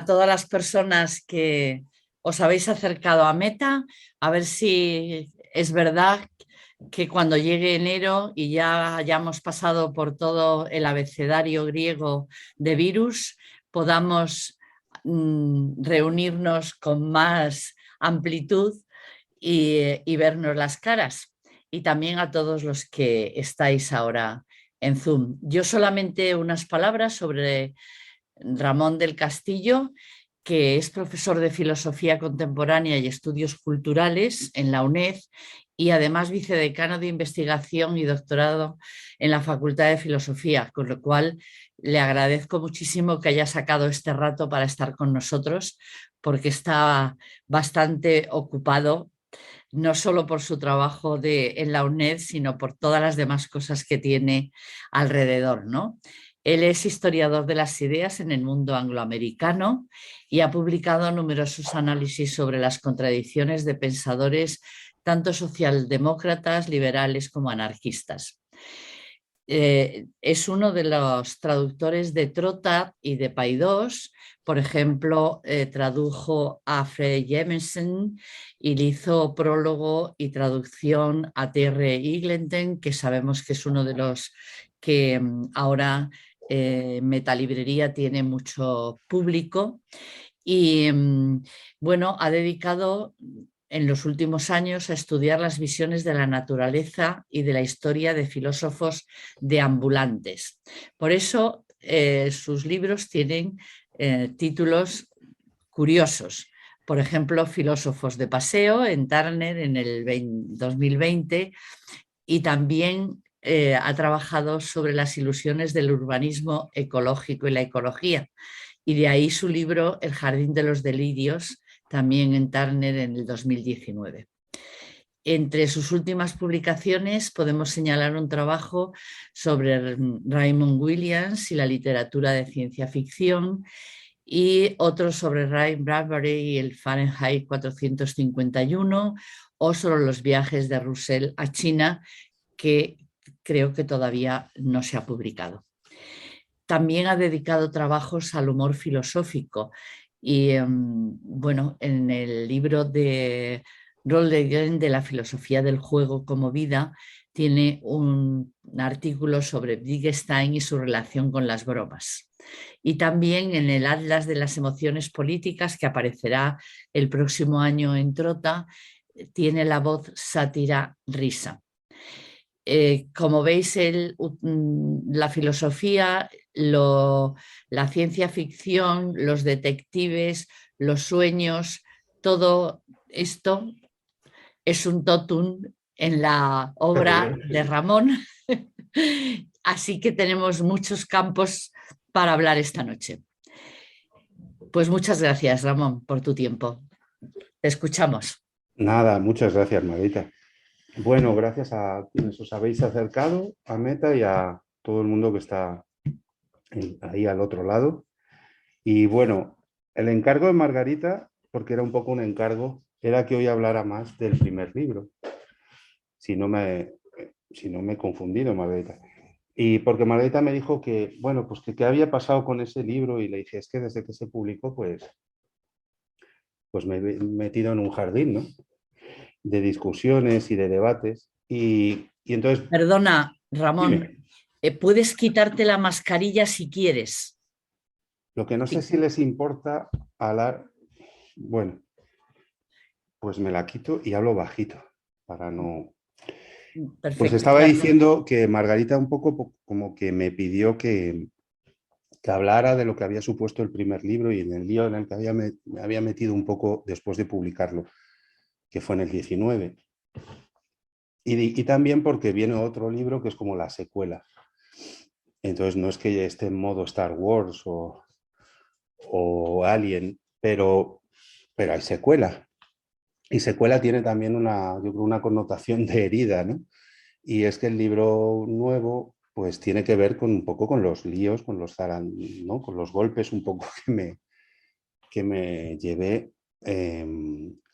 todas las personas que os habéis acercado a Meta, a ver si es verdad que cuando llegue enero y ya hayamos pasado por todo el abecedario griego de virus, podamos reunirnos con más amplitud y vernos las caras. Y también a todos los que estáis ahora en Zoom. Yo solamente unas palabras sobre Ramón del Castillo, que es profesor de Filosofía Contemporánea y Estudios Culturales en la UNED y además vicedecano de Investigación y doctorado en la Facultad de Filosofía, con lo cual le agradezco muchísimo que haya sacado este rato para estar con nosotros, porque está bastante ocupado, no solo por su trabajo en la UNED, sino por todas las demás cosas que tiene alrededor, ¿no? Él es historiador de las ideas en el mundo angloamericano y ha publicado numerosos análisis sobre las contradicciones de pensadores tanto socialdemócratas, liberales como anarquistas. Es uno de los traductores de Trotta y de Paidós. Por ejemplo, tradujo a Fred Jemensen y le hizo prólogo y traducción a Terry Eagleton, que sabemos que es uno de los que ahora Metalibrería tiene mucho público. Y bueno, ha dedicado en los últimos años a estudiar las visiones de la naturaleza y de la historia de filósofos deambulantes. Por eso sus libros tienen títulos curiosos. Por ejemplo, Filósofos de Paseo en Turner en el 2020 y también ha trabajado sobre las ilusiones del urbanismo ecológico y la ecología. Y de ahí su libro El Jardín de los Delirios, también en Turner en el 2019. Entre sus últimas publicaciones podemos señalar un trabajo sobre Raymond Williams y la literatura de ciencia ficción y otro sobre Ray Bradbury y el Fahrenheit 451 o sobre los viajes de Russell a China, que creo que todavía no se ha publicado. También ha dedicado trabajos al humor filosófico y bueno, en el libro de Roldegen de la filosofía del juego como vida tiene un artículo sobre Wittgenstein y su relación con las bromas. Y también en el Atlas de las emociones políticas, que aparecerá el próximo año en Trotta, tiene la voz sátira risa. Como veis, la filosofía, la ciencia ficción, los detectives, los sueños, todo esto es un totum en la obra de Ramón. Así que tenemos muchos campos para hablar esta noche. Pues muchas gracias, Ramón, por tu tiempo. Te escuchamos. Nada, muchas gracias, Margarita. Bueno, gracias a quienes os habéis acercado a Meta y a todo el mundo que está ahí al otro lado. Y bueno, el encargo de Margarita, porque era un poco un encargo, era que hoy hablara más del primer libro. Si no me he confundido, Margarita. Y porque Margarita me dijo que, bueno, pues que qué había pasado con ese libro y le dije, es que desde que se publicó, pues me he metido en un jardín, ¿no? De discusiones y de debates. Y entonces... Perdona, Ramón, puedes quitarte la mascarilla si quieres. Lo que no sé si les importa bueno, pues me la quito y hablo bajito para no... Perfecto, pues estaba gracias. diciendo que Margarita un poco como que me pidió que hablara de lo que había supuesto el primer libro y en el lío en el que me había metido un poco después de publicarlo, que fue en el 19. Y también porque viene otro libro que es como la secuela. Entonces no es que esté en modo Star Wars o Alien, pero hay secuela. Y secuela tiene también yo creo, una connotación de herida, ¿no? Y es que el libro nuevo pues tiene que ver un poco con los líos, con los ¿no? Con los golpes un poco que me llevé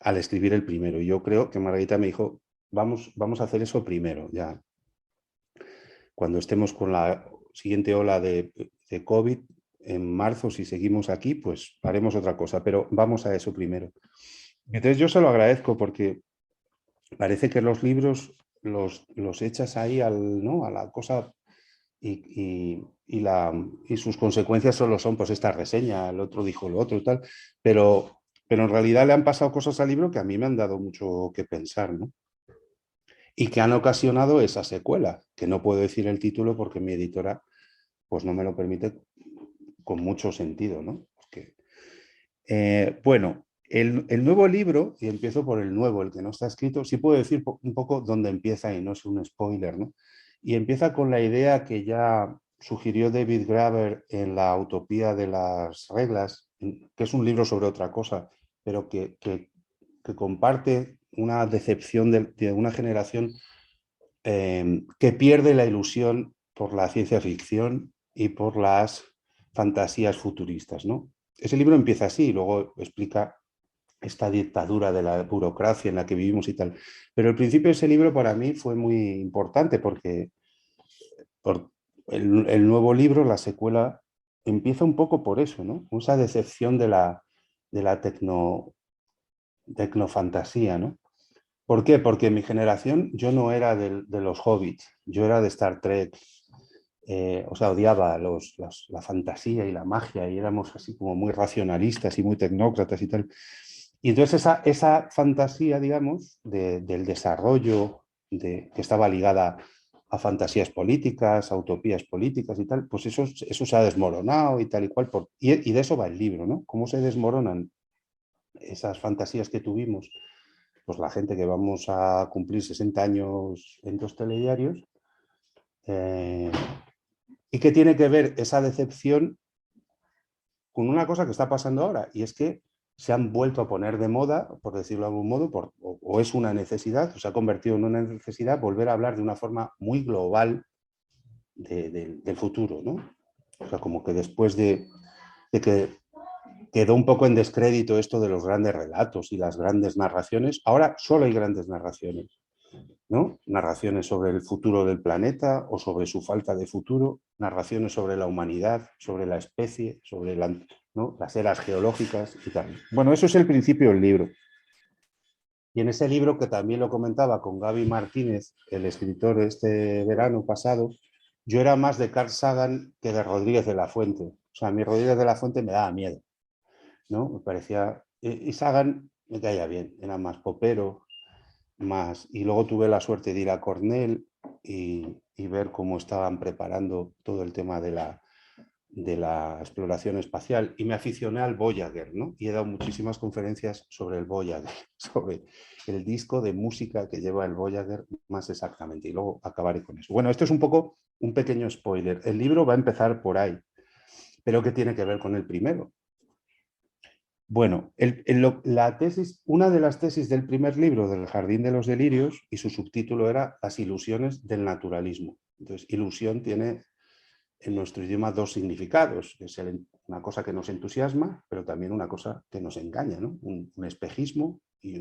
al escribir el primero. Y yo creo que Margarita me dijo, vamos a hacer eso primero, ya. Cuando estemos con la siguiente ola de COVID, en marzo, si seguimos aquí, pues haremos otra cosa, pero vamos a eso primero. Entonces yo se lo agradezco porque parece que los libros los echas ahí ¿no? a la cosa y sus consecuencias solo son pues esta reseña, el otro dijo lo otro y tal, pero en realidad le han pasado cosas al libro que a mí me han dado mucho que pensar, ¿no? Y que han ocasionado esa secuela, que no puedo decir el título porque mi editora pues no me lo permite con mucho sentido, ¿no? Porque, bueno, el nuevo libro, y empiezo por el nuevo, el que no está escrito, sí puedo decir un poco dónde empieza y no es un spoiler, ¿no? Y empieza con la idea que ya sugirió David Graeber en La utopía de las reglas, que es un libro sobre otra cosa, pero que comparte una decepción de una generación que pierde la ilusión por la ciencia ficción y por las fantasías futuristas, ¿no? Ese libro empieza así y luego explica esta dictadura de la burocracia en la que vivimos y tal. Pero el principio de ese libro para mí fue muy importante porque por el nuevo libro, la secuela, empieza un poco por eso, ¿no? Esa decepción de la tecnofantasía, ¿no? ¿Por qué? Porque en mi generación yo no era de los hobbits, yo era de Star Trek, o sea, odiaba la fantasía y la magia y éramos así como muy racionalistas y muy tecnócratas y tal. Y entonces esa fantasía, digamos, del desarrollo que estaba ligada a fantasías políticas, a utopías políticas y tal, pues eso se ha desmoronado y tal y cual. Y de eso va el libro, ¿no? Cómo se desmoronan esas fantasías que tuvimos, pues la gente que vamos a cumplir 60 años en los telediarios, y que tiene que ver esa decepción con una cosa que está pasando ahora, y es que se han vuelto a poner de moda, por decirlo de algún modo, o es una necesidad, o se ha convertido en una necesidad volver a hablar de una forma muy global del futuro, ¿no? O sea, como que después de que quedó un poco en descrédito esto de los grandes relatos y las grandes narraciones, ahora solo hay grandes narraciones, ¿no? Narraciones sobre el futuro del planeta o sobre su falta de futuro, narraciones sobre la humanidad, sobre la especie, sobre ¿no? las eras geológicas y tal. Bueno, eso es el principio del libro. Y en ese libro, que también lo comentaba con Gaby Martínez, el escritor este verano pasado, yo era más de Carl Sagan que de Rodríguez de la Fuente. O sea, a mí Rodríguez de la Fuente me daba miedo, ¿no? Me parecía... Y Sagan me caía bien, era más popero, más. Y luego tuve la suerte de ir a Cornell y ver cómo estaban preparando todo el tema de la exploración espacial. Y me aficioné al Voyager, ¿no? Y he dado muchísimas conferencias sobre el Voyager, sobre el disco de música que lleva el Voyager más exactamente. Y luego acabaré con eso. Bueno, esto es un poco un pequeño spoiler. El libro va a empezar por ahí, pero ¿qué tiene que ver con el primero? Bueno, una de las tesis del primer libro, del Jardín de los Delirios, y su subtítulo era Las ilusiones del naturalismo. Entonces, ilusión tiene en nuestro idioma dos significados. Es una cosa que nos entusiasma, pero también una cosa que nos engaña, ¿no? Un espejismo y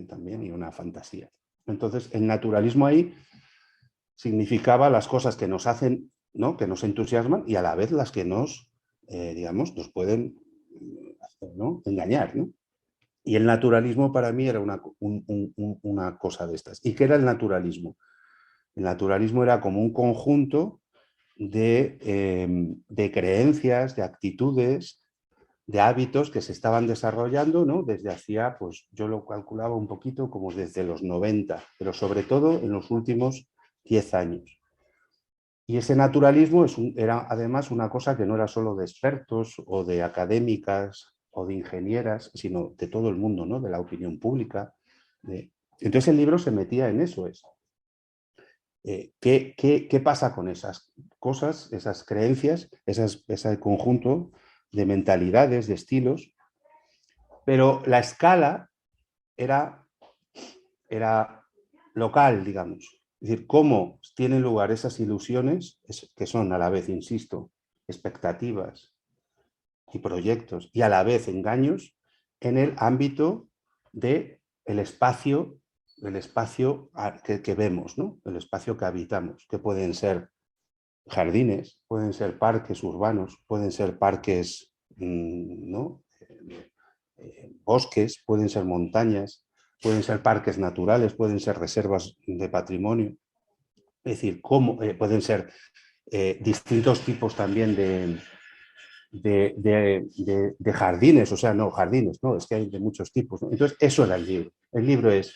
una fantasía. Entonces, el naturalismo ahí significaba las cosas que nos hacen, ¿no? Que nos entusiasman y a la vez las que digamos, nos pueden, ¿no? engañar, ¿no? Y el naturalismo para mí era una cosa de estas. ¿Y qué era el naturalismo? El naturalismo era como un conjunto de creencias, de actitudes, de hábitos que se estaban desarrollando, ¿no? Desde hacía, pues yo lo calculaba un poquito como desde los 90, pero sobre todo en los últimos 10 años. Y ese naturalismo era además una cosa que no era solo de expertos o de académicas o de ingenieras, sino de todo el mundo, ¿no? De la opinión pública. Entonces el libro se metía en eso. ¿Qué pasa con esas cosas, esas creencias, ese conjunto de mentalidades, de estilos? Pero la escala era local, digamos. Es decir, cómo tienen lugar esas ilusiones, que son a la vez, insisto, expectativas y proyectos, y a la vez engaños, en el ámbito del espacio, que vemos, ¿no? El espacio que habitamos, que pueden ser jardines, pueden ser parques urbanos, pueden ser parques ¿no? Bosques, pueden ser montañas, pueden ser parques naturales, pueden ser reservas de patrimonio. Es decir, pueden ser distintos tipos también de jardines, o sea, no jardines, no, es que hay de muchos tipos, ¿no? Entonces, eso era el libro. El libro es,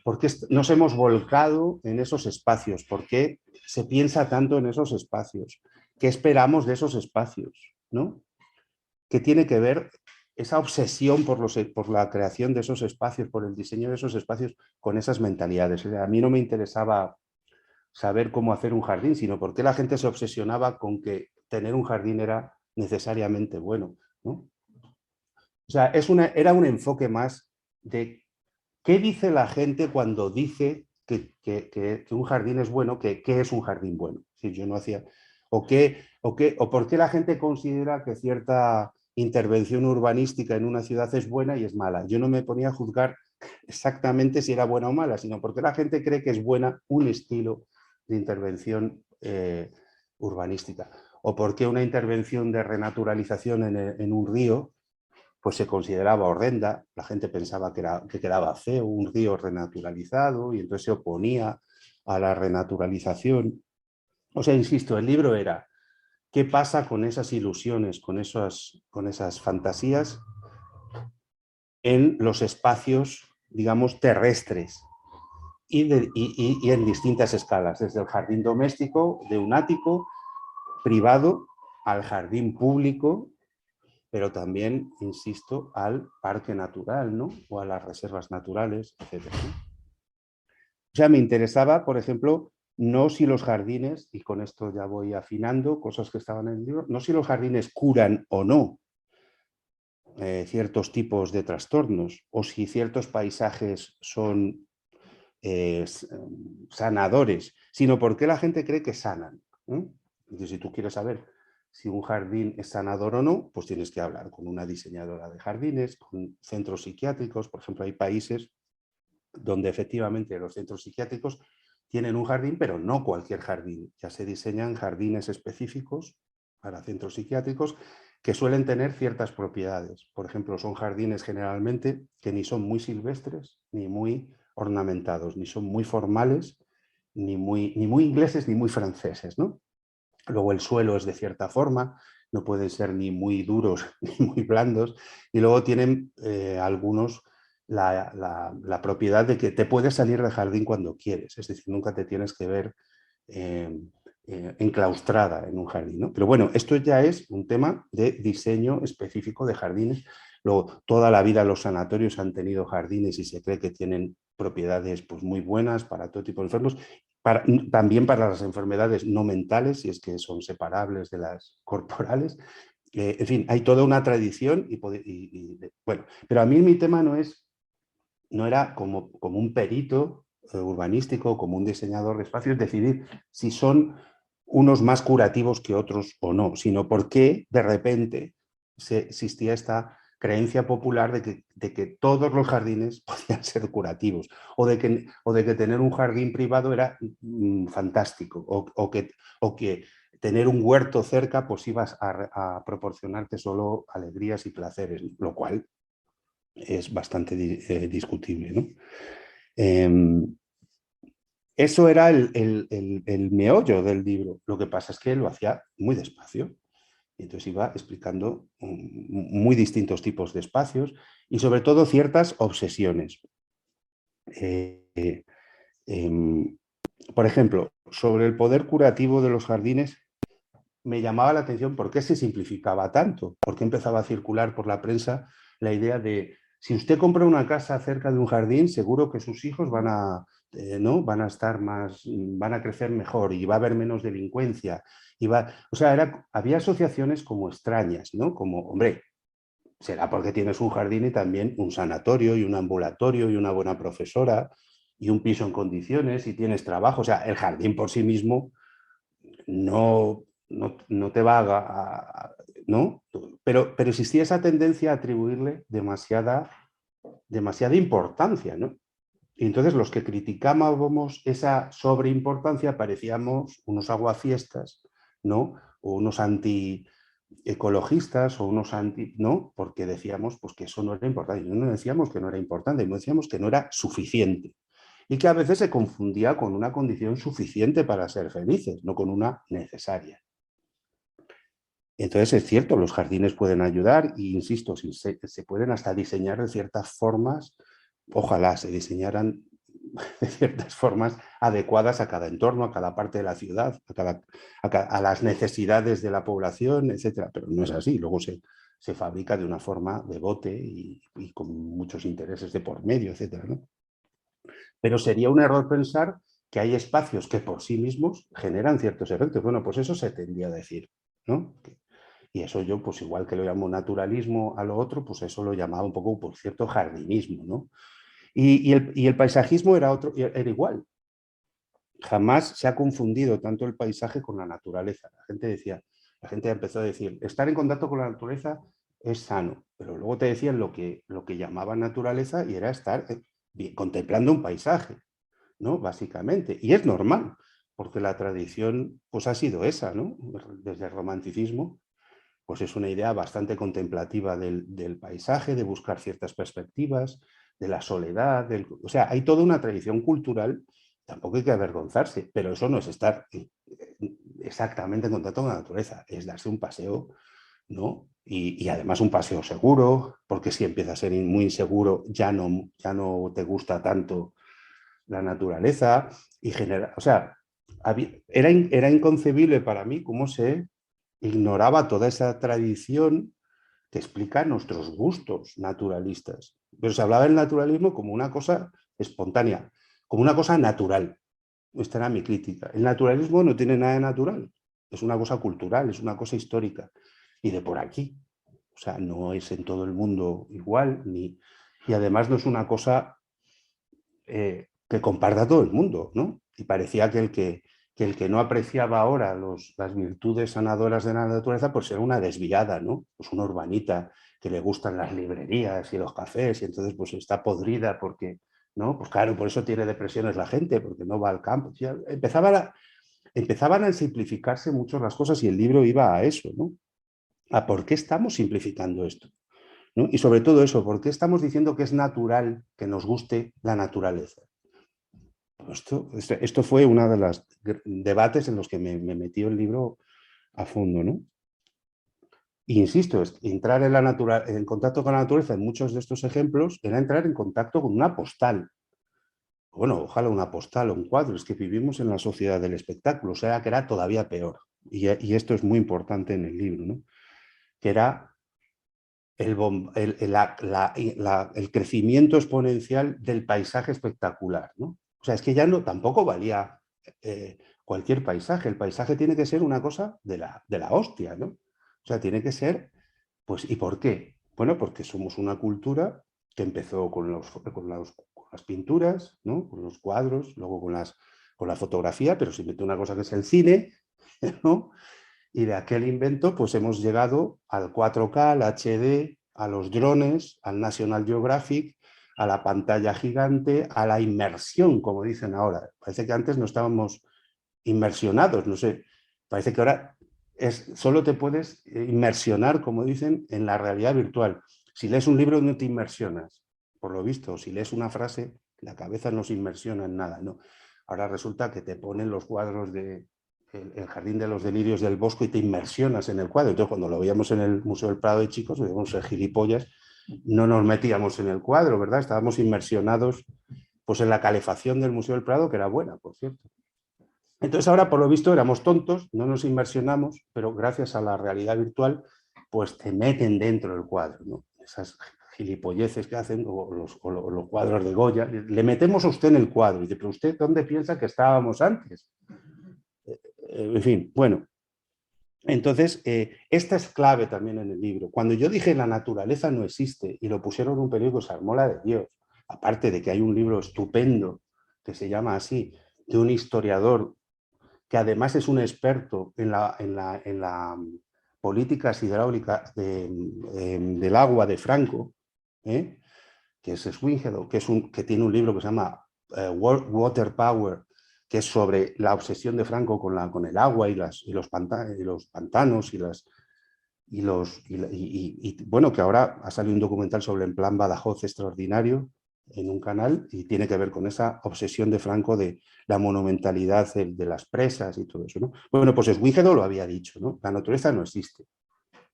¿por qué nos hemos volcado en esos espacios? ¿Por qué se piensa tanto en esos espacios? ¿Qué esperamos de esos espacios? ¿No? ¿Qué tiene que ver esa obsesión por la creación de esos espacios, por el diseño de esos espacios con esas mentalidades? O sea, a mí no me interesaba saber cómo hacer un jardín, sino por qué la gente se obsesionaba con que tener un jardín era necesariamente bueno, ¿no? O sea, era un enfoque más de qué dice la gente cuando dice que un jardín es bueno, que qué es un jardín bueno. Si yo no hacía, o por qué la gente considera que cierta intervención urbanística en una ciudad es buena y es mala. Yo no me ponía a juzgar exactamente si era buena o mala, sino porque la gente cree que es buena un estilo de intervención urbanística. O por qué una intervención de renaturalización en un río pues se consideraba horrenda, la gente pensaba que quedaba feo un río renaturalizado y entonces se oponía a la renaturalización. O sea, insisto, el libro era qué pasa con esas ilusiones, con esas fantasías en los espacios, digamos, terrestres y en distintas escalas, desde el jardín doméstico de un ático privado al jardín público, pero también, insisto, al parque natural, ¿no? O a las reservas naturales, etc. O sea, me interesaba, por ejemplo, no si los jardines, y con esto ya voy afinando cosas que estaban en el libro, no si los jardines curan o no ciertos tipos de trastornos, o si ciertos paisajes son sanadores, sino porque la gente cree que sanan, ¿no? Entonces, si tú quieres saber si un jardín es sanador o no, pues tienes que hablar con una diseñadora de jardines, con centros psiquiátricos. Por ejemplo, hay países donde efectivamente los centros psiquiátricos tienen un jardín, pero no cualquier jardín. Ya se diseñan jardines específicos para centros psiquiátricos que suelen tener ciertas propiedades. Por ejemplo, son jardines generalmente que ni son muy silvestres ni muy ornamentados, ni son muy formales, ni muy ingleses ni muy franceses, ¿no? Luego el suelo es de cierta forma, no pueden ser ni muy duros ni muy blandos, y luego tienen algunos la propiedad de que te puedes salir del jardín cuando quieres, es decir, nunca te tienes que ver enclaustrada en un jardín, ¿no? Pero bueno, esto ya es un tema de diseño específico de jardines. Luego, toda la vida los sanatorios han tenido jardines y se cree que tienen propiedades pues, muy buenas para todo tipo de enfermos, también para las enfermedades no mentales, si es que son separables de las corporales. En fin, hay toda una tradición bueno, pero a mí mi tema no era como un perito urbanístico, como un diseñador de espacios, decidir si son unos más curativos que otros o no, sino por qué de repente existía esta creencia popular de que todos los jardines podían ser curativos o de que tener un jardín privado era fantástico o que tener un huerto cerca pues ibas a proporcionarte solo alegrías y placeres, lo cual es bastante discutible, ¿no? Eso era el meollo del libro. Lo que pasa es que lo hacía muy despacio. Y entonces iba explicando muy distintos tipos de espacios y sobre todo ciertas obsesiones. Por ejemplo, sobre el poder curativo de los jardines, me llamaba la atención por qué se simplificaba tanto, por qué empezaba a circular por la prensa la idea de si usted compra una casa cerca de un jardín, seguro que sus hijos ¿no? van a estar van a crecer mejor y va a haber menos delincuencia. O sea, había asociaciones como extrañas, ¿no? Como, hombre, será porque tienes un jardín y también un sanatorio y un ambulatorio y una buena profesora y un piso en condiciones y tienes trabajo. O sea, el jardín por sí mismo no te va ¿no? Pero existía esa tendencia a atribuirle demasiada importancia, ¿no? Y entonces los que criticábamos esa sobreimportancia parecíamos unos aguafiestas, ¿no? O unos ecologistas o unos anti, ¿no? Porque decíamos pues, que eso no era importante. No decíamos que no era importante, no decíamos que no era suficiente. Y que a veces se confundía con una condición suficiente para ser felices, no con una necesaria. Entonces es cierto, los jardines pueden ayudar e insisto, si se pueden hasta diseñar de ciertas formas, ojalá se diseñaran de ciertas formas adecuadas a cada entorno, a cada parte de la ciudad, a las necesidades de la población, etcétera. Pero no es así, luego se fabrica de una forma de bote y con muchos intereses de por medio, etcétera, ¿no? Pero sería un error pensar que hay espacios que por sí mismos generan ciertos efectos. Bueno, pues eso se tendría a decir, ¿no? Y eso yo, pues igual que lo llamo naturalismo a lo otro, pues eso lo llamaba un poco, por cierto, jardinismo, ¿no? Y el paisajismo era igual. Jamás se ha confundido tanto el paisaje con la naturaleza. La gente empezó a decir, estar en contacto con la naturaleza es sano, pero luego te decían lo que llamaban naturaleza y era estar contemplando un paisaje, ¿no? Básicamente. Y es normal, porque la tradición pues ha sido esa, ¿no? Desde el romanticismo, pues es una idea bastante contemplativa del paisaje, de buscar ciertas perspectivas, de la soledad, o sea, hay toda una tradición cultural, tampoco hay que avergonzarse, pero eso no es estar exactamente en contacto con la naturaleza, es darse un paseo, ¿no? Y además un paseo seguro, porque si empieza a ser muy inseguro, ya no te gusta tanto la naturaleza y genera, o sea, era inconcebible para mí cómo se ignoraba toda esa tradición que explica nuestros gustos naturalistas. Pero se hablaba del naturalismo como una cosa espontánea, como una cosa natural. Esta era mi crítica. El naturalismo no tiene nada de natural, es una cosa cultural, es una cosa histórica y de por aquí. O sea, no es en todo el mundo igual, y además no es una cosa que comparta todo el mundo, ¿no? Y parecía que el que no apreciaba ahora las virtudes sanadoras de la naturaleza, pues era una desviada, ¿no? Pues una urbanita que le gustan las librerías y los cafés, y entonces pues está podrida porque, ¿no? Pues claro, por eso tiene depresiones la gente, porque no va al campo. Ya empezaban a simplificarse mucho las cosas y el libro iba a eso, ¿no? A por qué estamos simplificando esto, ¿no? Y sobre todo eso, ¿por qué estamos diciendo que es natural que nos guste la naturaleza? Esto fue uno de los debates en los que me metió el libro a fondo, ¿no? Y insisto, entrar en contacto con la naturaleza en muchos de estos ejemplos era entrar en contacto con una postal. Bueno, ojalá una postal o un cuadro, es que vivimos en la sociedad del espectáculo, o sea que era todavía peor. Y esto es muy importante en el libro, ¿no? Que era el crecimiento exponencial del paisaje espectacular, ¿no? O sea, es que ya tampoco valía cualquier paisaje. El paisaje tiene que ser una cosa de la hostia, ¿no? O sea, tiene que ser, pues, ¿y por qué? Bueno, porque somos una cultura que empezó con las pinturas, ¿no? Con los cuadros, luego con la fotografía, pero se inventó una cosa que es el cine, ¿no? Y de aquel invento, pues hemos llegado al 4K, al HD, a los drones, al National Geographic, a la pantalla gigante, a la inmersión, como dicen ahora. Parece que antes no estábamos inmersionados, no sé. Parece que ahora solo te puedes inmersionar, como dicen, en la realidad virtual. Si lees un libro no te inmersionas, por lo visto. Si lees una frase, la cabeza no se inmersiona en nada, ¿no? Ahora resulta que te ponen los cuadros de el Jardín de los Delirios del Bosco y te inmersionas en el cuadro. Entonces, cuando lo veíamos en el Museo del Prado de chicos, veíamos gilipollas, no nos metíamos en el cuadro, ¿verdad? Estábamos inmersionados pues, en la calefacción del Museo del Prado, que era buena, por cierto. Entonces, ahora, por lo visto, éramos tontos, no nos inmersionamos, pero gracias a la realidad virtual, pues te meten dentro del cuadro, ¿no? Esas gilipolleces que hacen, o los cuadros de Goya, le metemos a usted en el cuadro. Y dice, pero usted, ¿dónde piensa que estábamos antes? En fin, bueno. Entonces, esta es clave también en el libro. Cuando yo dije la naturaleza no existe y lo pusieron en un periódico, se armó la de Dios. Aparte de que hay un libro estupendo que se llama así, de un historiador que además es un experto en la políticas hidráulicas del agua de Franco, que es Swinhead, que tiene un libro que se llama Water Power, que es sobre la obsesión de Franco con el agua y los pantanos bueno, que ahora ha salido un documental sobre el plan Badajoz extraordinario en un canal y tiene que ver con esa obsesión de Franco de la monumentalidad de las presas y todo eso, ¿no? Bueno, pues Schwingedo lo había dicho, ¿no? La naturaleza no existe.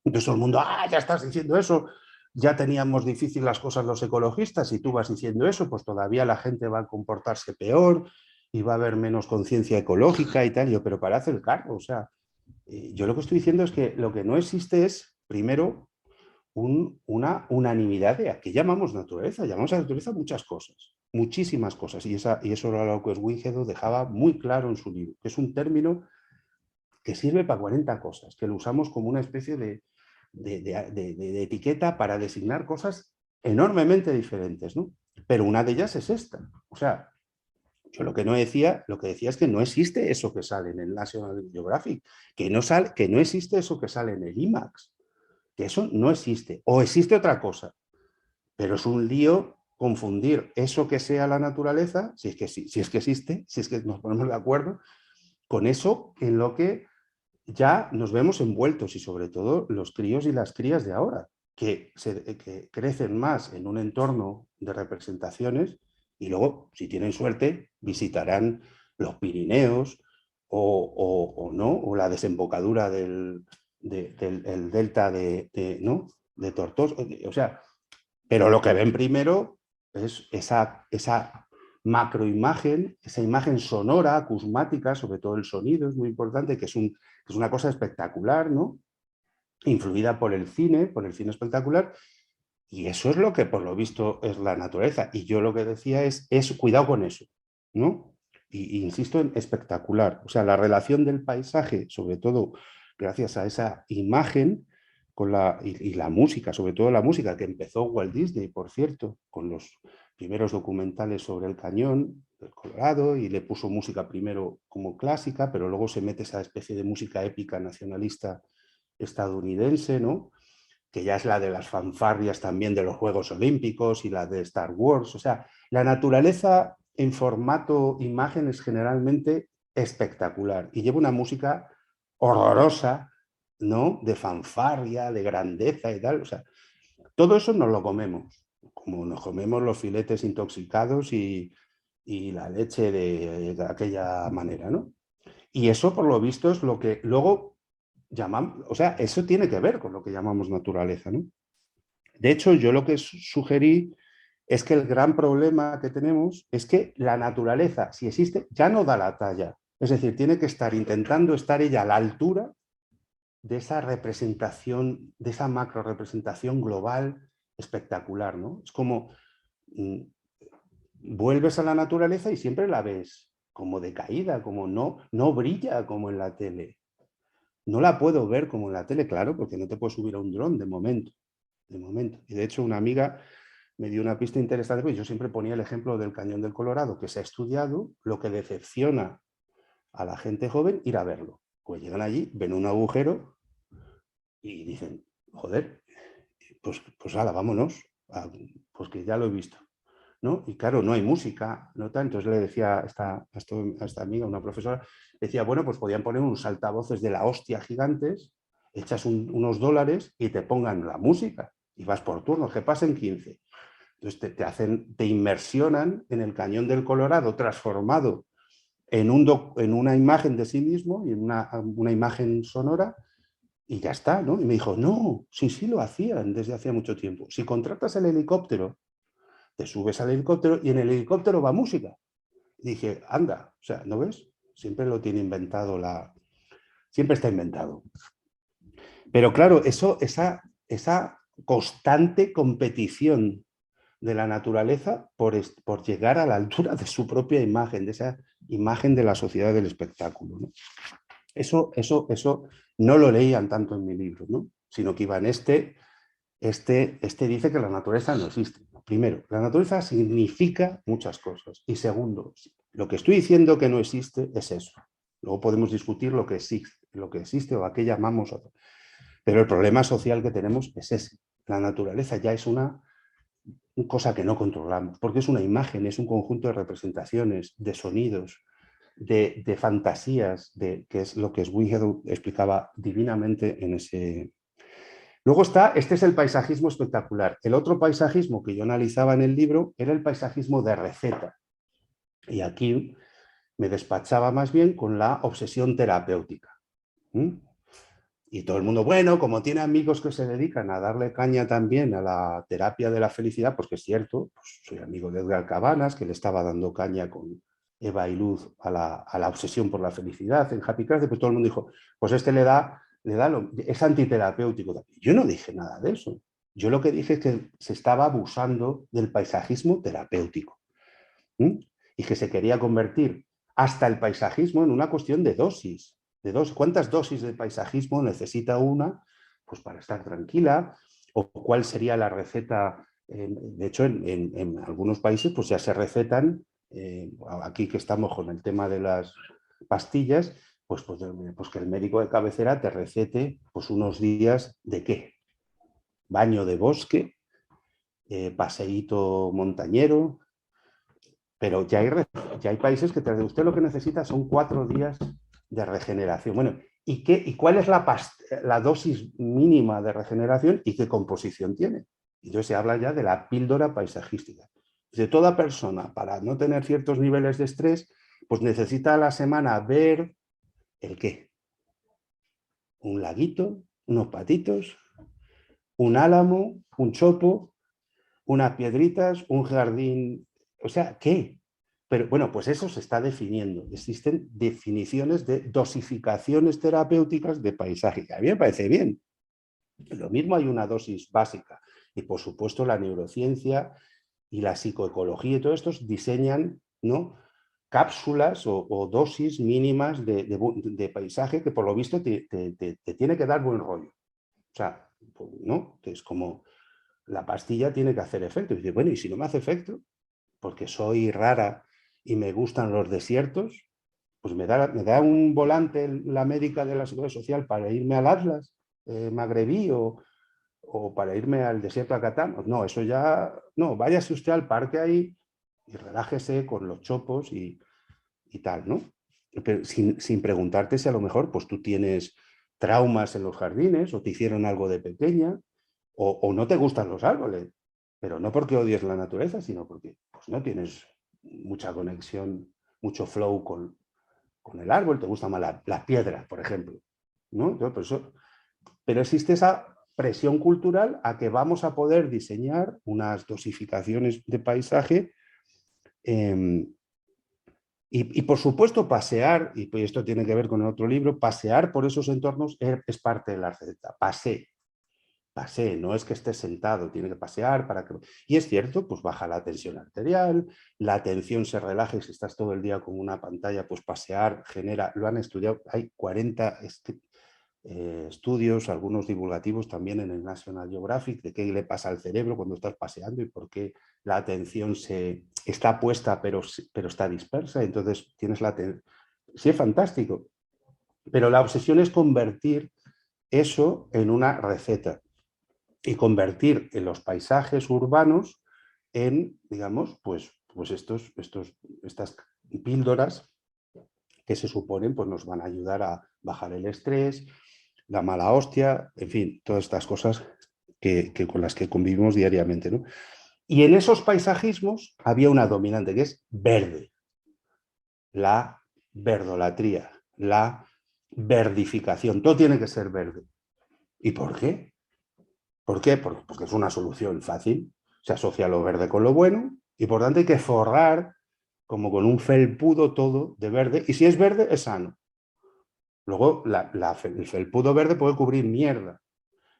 Entonces todo el mundo, ya estás diciendo eso, ya teníamos difícil las cosas los ecologistas y tú vas diciendo eso, pues todavía la gente va a comportarse peor y va a haber menos conciencia ecológica y tal. Yo, pero para hacer el cargo, o sea, yo lo que estoy diciendo es que lo que no existe es, primero, una unanimidad de a qué llamamos naturaleza. Llamamos a naturaleza muchas cosas, muchísimas cosas, y eso era lo que Schwingedo dejaba muy claro en su libro, que es un término que sirve para 40 cosas, que lo usamos como una especie de etiqueta para designar cosas enormemente diferentes, ¿no? Pero una de ellas es esta. O sea, yo lo que decía es que no existe eso que sale en el National Geographic, que no existe eso que sale en el IMAX, que eso no existe, o existe otra cosa, pero es un lío confundir eso que sea la naturaleza, si es que existe, si es que nos ponemos de acuerdo, con eso en lo que ya nos vemos envueltos, y sobre todo los críos y las crías de ahora, que crecen más en un entorno de representaciones y luego, si tienen suerte, visitarán los Pirineos o no, o la desembocadura del delta ¿no? de Tortosa. O sea, pero lo que ven primero es esa macroimagen, esa imagen sonora, acusmática, sobre todo el sonido es muy importante, que es una cosa espectacular, ¿no? Influida por el cine espectacular, y eso es lo que por lo visto es la naturaleza. Y yo lo que decía es cuidado con eso, ¿no? Y insisto en espectacular. O sea, la relación del paisaje, sobre todo gracias a esa imagen, y la música, sobre todo la música, que empezó Walt Disney, por cierto, con los primeros documentales sobre el cañón del Colorado, y le puso música primero como clásica, pero luego se mete esa especie de música épica nacionalista estadounidense, ¿no? Que ya es la de las fanfarrias también de los Juegos Olímpicos y la de Star Wars. O sea, la naturaleza en formato imagen es generalmente espectacular y lleva una música horrorosa, ¿no? De fanfarria, de grandeza y tal. O sea, todo eso nos lo comemos, como nos comemos los filetes intoxicados y la leche de aquella manera, ¿no? Y eso, por lo visto, es lo que luego llamamos, o sea, eso tiene que ver con lo que llamamos naturaleza, ¿no? De hecho, yo lo que sugerí es que el gran problema que tenemos es que la naturaleza, si existe, ya no da la talla. Es decir, tiene que intentando estar ella a la altura de esa representación, de esa macro representación global espectacular, ¿no? Es como vuelves a la naturaleza y siempre la ves como decaída, como no brilla como en la tele. No la puedo ver como en la tele, claro, porque no te puedes subir a un dron de momento. Y de hecho una amiga me dio una pista interesante, porque yo siempre ponía el ejemplo del Cañón del Colorado, que se ha estudiado, lo que decepciona a la gente joven ir a verlo. Pues llegan allí, ven un agujero y dicen, joder, pues ala, vámonos, pues que ya lo he visto, ¿no? Y claro, no hay música, no tal. Entonces le decía a esta amiga, una profesora, decía, bueno, pues podían poner unos altavoces de la hostia gigantes, echas unos dólares y te pongan la música y vas por turnos, que pasen 15. Entonces te inmersionan en el Cañón del Colorado transformado en una imagen de sí mismo y en una imagen sonora, y ya está, ¿no? Y me dijo, no, sí lo hacían desde hacía mucho tiempo. Si contratas el helicóptero, te subes al helicóptero y en el helicóptero va música. Y dije, anda, o sea, ¿no ves? Siempre lo tiene inventado siempre está inventado. Pero claro, esa constante competición de la naturaleza por llegar a la altura de su propia imagen, de esa imagen de la sociedad del espectáculo, ¿no? Eso no lo leían tanto en mi libro, ¿no? Sino que iba en este dice que la naturaleza no existe. Primero, la naturaleza significa muchas cosas. Y segundo, lo que estoy diciendo que no existe es eso. Luego podemos discutir lo que existe o a qué llamamos. Pero el problema social que tenemos es ese. La naturaleza ya es una cosa que no controlamos, porque es una imagen, es un conjunto de representaciones, de sonidos, de fantasías, que es lo que Schwingedo explicaba divinamente en Luego está, este es el paisajismo espectacular. El otro paisajismo que yo analizaba en el libro era el paisajismo de receta. Y aquí me despachaba más bien con la obsesión terapéutica. ¿Mm? Y todo el mundo, bueno, como tiene amigos que se dedican a darle caña también a la terapia de la felicidad, pues que es cierto, pues soy amigo de Edgar Cabanas, que le estaba dando caña con Eva y Luz a la obsesión por la felicidad en Happy Craft, pues todo el mundo dijo, pues este es antiterapéutico. Yo no dije nada de eso. Yo lo que dije es que se estaba abusando del paisajismo terapéutico. ¿Mm? Y que se quería convertir hasta el paisajismo en una cuestión de dosis. ¿Cuántas dosis de paisajismo necesita una pues, para estar tranquila? ¿O cuál sería la receta? De hecho, en algunos países pues, ya se recetan, aquí que estamos con el tema de las pastillas, pues que el médico de cabecera te recete pues, unos días de ¿qué? Baño de bosque, paseíto montañero, pero ya hay países que usted lo que necesita son 4 días de regeneración. Bueno, ¿y cuál es la dosis mínima de regeneración y qué composición tiene? Entonces se habla ya de la píldora paisajística. De toda persona, para no tener ciertos niveles de estrés, pues necesita a la semana ver el qué. Un laguito, unos patitos, un álamo, un chopo, unas piedritas, un jardín. O sea, ¿qué? Pero bueno, pues eso se está definiendo. Existen definiciones de dosificaciones terapéuticas de paisaje. A mí me parece bien. Lo mismo hay una dosis básica. Y por supuesto la neurociencia y la psicoecología y todo esto diseñan, ¿no?, cápsulas o dosis mínimas de paisaje que por lo visto te tiene que dar buen rollo. O sea, ¿no? Es como la pastilla tiene que hacer efecto. Y dice, bueno, ¿y si no me hace efecto? Porque soy rara y me gustan los desiertos, pues me da un volante la médica de la Seguridad Social para irme al Atlas magrebí o para irme al desierto de Acatán. No, eso ya, no, váyase usted al parque ahí y relájese con los chopos y tal, ¿no? Pero sin preguntarte si a lo mejor pues tú tienes traumas en los jardines o te hicieron algo de pequeña o no te gustan los árboles, pero no porque odies la naturaleza, sino porque pues, no tienes mucha conexión, mucho flow con el árbol, te gusta más la piedra, por ejemplo, ¿no? Entonces, por eso, pero existe esa presión cultural a que vamos a poder diseñar unas dosificaciones de paisaje y por supuesto pasear, y pues esto tiene que ver con el otro libro, pasear por esos entornos es parte de la receta. Pasee, no es que esté sentado, tiene que pasear para que... Y es cierto, pues baja la tensión arterial, la atención se relaja y si estás todo el día con una pantalla, pues pasear genera... Lo han estudiado, hay 40 estudios, algunos divulgativos también en el National Geographic, de qué le pasa al cerebro cuando estás paseando y por qué la atención está puesta pero está dispersa, entonces tienes la atención. Sí, es fantástico, pero la obsesión es convertir eso en una receta y convertir en los paisajes urbanos en, digamos, pues estas píldoras que se suponen pues nos van a ayudar a bajar el estrés, la mala hostia, en fin, todas estas cosas con las que convivimos diariamente, ¿no? Y en esos paisajismos había una dominante que es verde, la verdolatría, la verdificación, todo tiene que ser verde. ¿Y por qué? ¿Por qué? Porque es una solución fácil, se asocia lo verde con lo bueno y por tanto hay que forrar como con un felpudo todo de verde y si es verde es sano. Luego el felpudo verde puede cubrir mierda,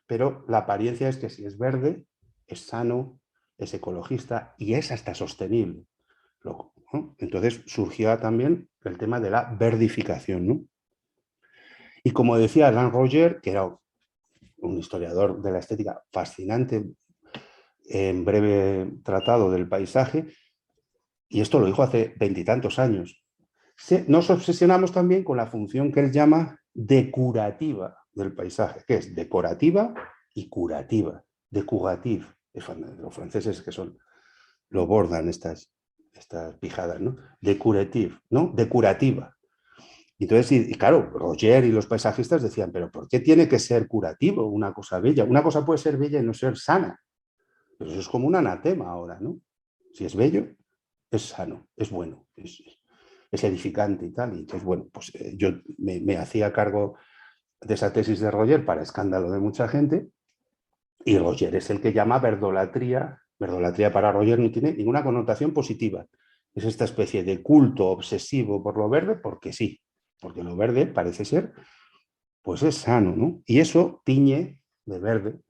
pero la apariencia es que si es verde es sano, es ecologista y es hasta sostenible. ¿No? Entonces surgió también el tema de la verdificación, ¿no? Y como decía Alain Roger, que era un historiador de la estética fascinante, en breve tratado del paisaje, y esto lo dijo hace 20 y tantos años, nos obsesionamos también con la función que él llama decurativa del paisaje, que es decorativa y curativa, decurative, los franceses que lo bordan estas pijadas, ¿no? Decurative, ¿no? Decurativa. Entonces, y claro, Roger y los paisajistas decían, pero ¿por qué tiene que ser curativo una cosa bella? Una cosa puede ser bella y no ser sana. Pero eso es como un anatema ahora, ¿no? Si es bello, es sano, es bueno, es edificante y tal. Y entonces, bueno, pues yo me hacía cargo de esa tesis de Roger para escándalo de mucha gente, y Roger es el que llama verdolatría. Verdolatría para Roger no tiene ninguna connotación positiva. Es esta especie de culto obsesivo por lo verde porque sí, porque lo verde parece ser, pues es sano, ¿no? Y eso tiñe de verde,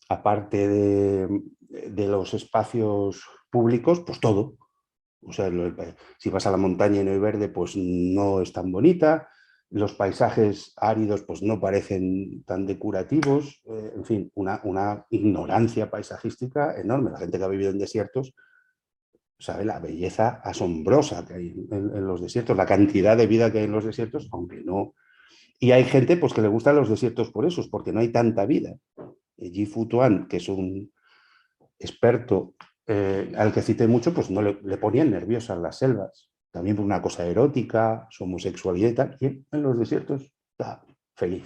aparte de los espacios públicos, pues todo. O sea, si vas a la montaña y no hay verde, pues no es tan bonita. Los paisajes áridos pues no parecen tan decorativos. En fin, una ignorancia paisajística enorme. La gente que ha vivido en desiertos sabe la belleza asombrosa que hay en los desiertos, la cantidad de vida que hay en los desiertos, aunque no. Y hay gente pues, que le gustan los desiertos por eso, porque no hay tanta vida. Yi Fu Tuan, que es un experto al que cité mucho, pues no le ponían nerviosas las selvas. También por una cosa erótica, su homosexualidad y tal. Y en los desiertos está feliz.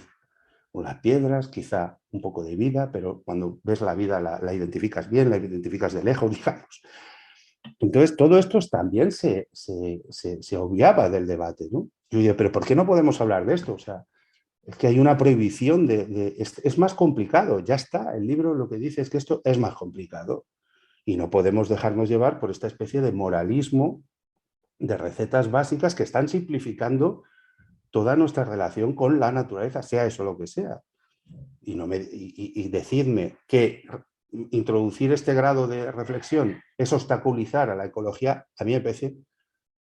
Con las piedras, quizá un poco de vida, pero cuando ves la vida la identificas bien, la identificas de lejos, digamos. Entonces, todo esto también se obviaba del debate, ¿no? Yo digo, pero ¿por qué no podemos hablar de esto? O sea, es que hay una prohibición es más complicado, ya está. El libro lo que dice es que esto es más complicado y no podemos dejarnos llevar por esta especie de moralismo de recetas básicas que están simplificando toda nuestra relación con la naturaleza, sea eso lo que sea. Y decirme que introducir este grado de reflexión es obstaculizar a la ecología, a mí me parece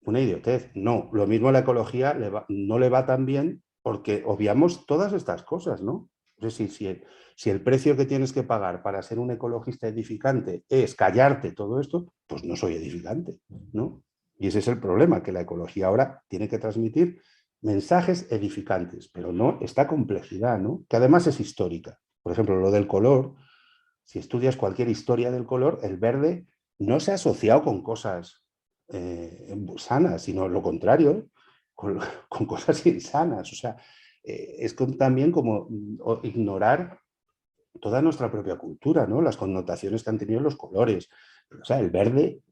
una idiotez. No, lo mismo a la ecología no le va tan bien porque obviamos todas estas cosas, ¿no? Es decir, si el precio que tienes que pagar para ser un ecologista edificante es callarte todo esto, pues no soy edificante, ¿no? Y ese es el problema, que la ecología ahora tiene que transmitir mensajes edificantes, pero no esta complejidad, ¿no? Que además es histórica. Por ejemplo, lo del color, si estudias cualquier historia del color, el verde no se ha asociado con cosas sanas, sino lo contrario, con cosas insanas. O sea, es también como ignorar toda nuestra propia cultura, ¿no? Las connotaciones que han tenido los colores. O sea, el verde,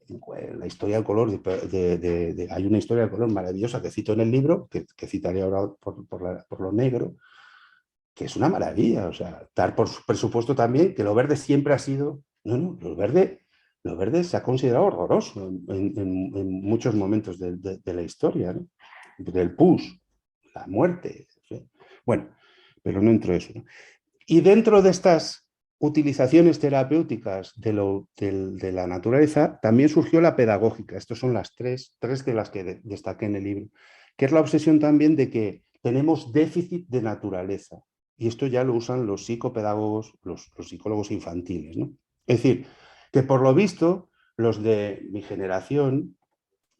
la historia del color, hay una historia del color maravillosa que cito en el libro, que citaré ahora por lo negro, que es una maravilla. O sea, dar por presupuesto también que lo verde siempre ha sido, no, lo verde se ha considerado horroroso en muchos momentos de la historia, ¿no? Del pus, la muerte. ¿Sí? Bueno, pero no entro en eso, ¿no? Y dentro de estas utilizaciones terapéuticas de la naturaleza, también surgió la pedagógica. Estas son las tres de las que destaqué en el libro, que es la obsesión también de que tenemos déficit de naturaleza. Y esto ya lo usan los psicopedagogos, los psicólogos infantiles, ¿no? Es decir, que por lo visto, los de mi generación,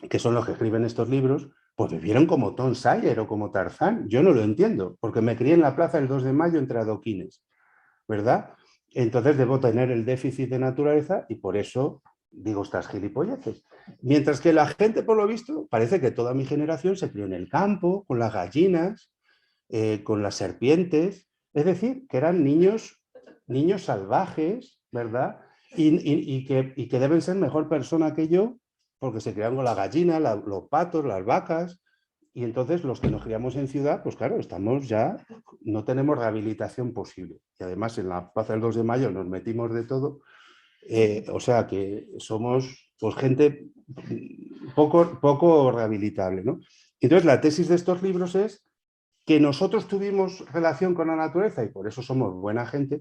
que son los que escriben estos libros, pues vivieron como Tom Sawyer o como Tarzán. Yo no lo entiendo, porque me crié en la plaza el 2 de mayo entre adoquines, ¿verdad? Entonces debo tener el déficit de naturaleza y por eso digo estas gilipolleces. Mientras que la gente, por lo visto, parece que toda mi generación se crió en el campo, con las gallinas, con las serpientes, es decir, que eran niños salvajes, ¿verdad? Y que deben ser mejor persona que yo, porque se criaron con la gallina, los patos, las vacas, y entonces los que nos criamos en ciudad, pues claro, estamos ya, no tenemos rehabilitación posible. Y además en la Plaza del 2 de Mayo nos metimos de todo, o sea que somos pues gente poco rehabilitable, ¿no? Entonces la tesis de estos libros es que nosotros tuvimos relación con la naturaleza y por eso somos buena gente,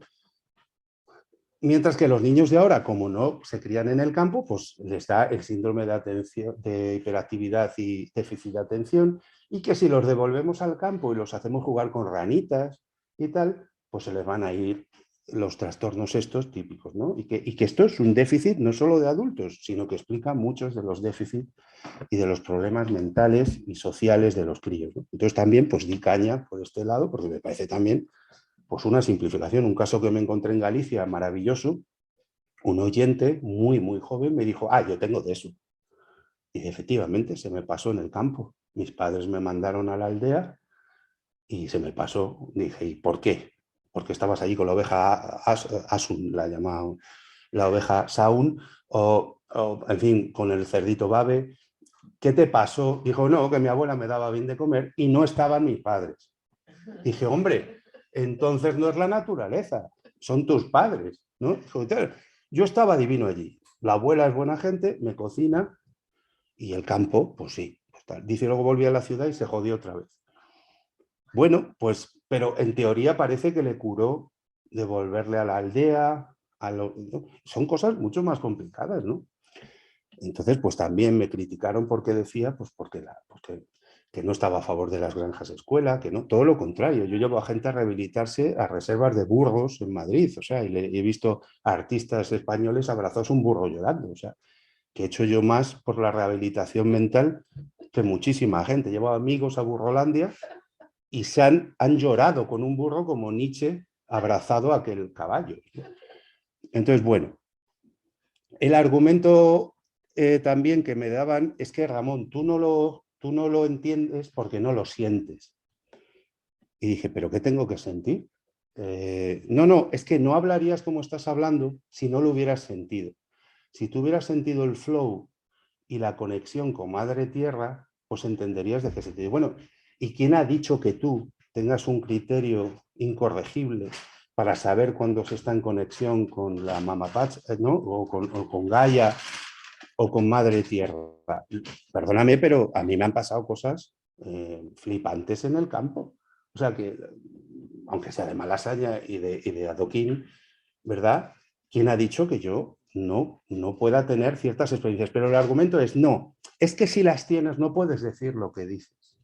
mientras que los niños de ahora, como no se crían en el campo, pues les da el síndrome de atención, de hiperactividad y déficit de atención, y que si los devolvemos al campo y los hacemos jugar con ranitas y tal, pues se les van a ir los trastornos estos típicos, ¿no? Y que esto es un déficit no solo de adultos, sino que explica muchos de los déficits y de los problemas mentales y sociales de los críos, ¿no? Entonces también pues di caña por este lado, porque me parece también pues una simplificación. Un caso que me encontré en Galicia maravilloso, un oyente muy joven me dijo, yo tengo de eso. Y efectivamente se me pasó en el campo. mis padres me mandaron a la aldea y se me pasó. Dije, ¿y por qué? Porque estabas allí con la oveja Asun, la llamaban, la oveja Saun, en fin, con el cerdito Babe. ¿Qué te pasó? Dijo, no, que mi abuela me daba bien de comer y no estaban mis padres. Dije, hombre, entonces no es la naturaleza, son tus padres, ¿no? Dijo, yo estaba divino allí. La abuela es buena gente, me cocina y el campo, pues sí. Pues tal. Dice, luego volví a la ciudad y se jodió otra vez. Bueno, pues, pero en teoría parece que le curó devolverle a la aldea. ¿No? Son cosas mucho más complicadas, ¿no? Entonces, pues también me criticaron porque decía, pues porque que no estaba a favor de las granjas de escuela, que no, todo lo contrario. Yo llevo a gente a rehabilitarse a reservas de burros en Madrid, o sea, y he visto a artistas españoles abrazados a un burro llorando, o sea, que he hecho yo más por la rehabilitación mental que muchísima gente. Llevo amigos a Burrolandia y han llorado con un burro como Nietzsche abrazado a aquel caballo. Entonces, bueno, el argumento también que me daban es que, Ramón, tú no lo entiendes porque no lo sientes. Y dije, ¿pero qué tengo que sentir? No, es que no hablarías como estás hablando si no lo hubieras sentido. Si tú hubieras sentido el flow y la conexión con Madre Tierra, pues entenderías de qué sentido. Bueno, ¿y quién ha dicho que tú tengas un criterio incorregible para saber cuándo se está en conexión con la Mama Patch, ¿no? o con Gaia o con Madre Tierra? Perdóname, pero a mí me han pasado cosas flipantes en el campo. O sea que, aunque sea de Malasaña y de adoquín, ¿verdad? ¿Quién ha dicho que yo no pueda tener ciertas experiencias? Pero el argumento es, no, es que si las tienes no puedes decir lo que dices.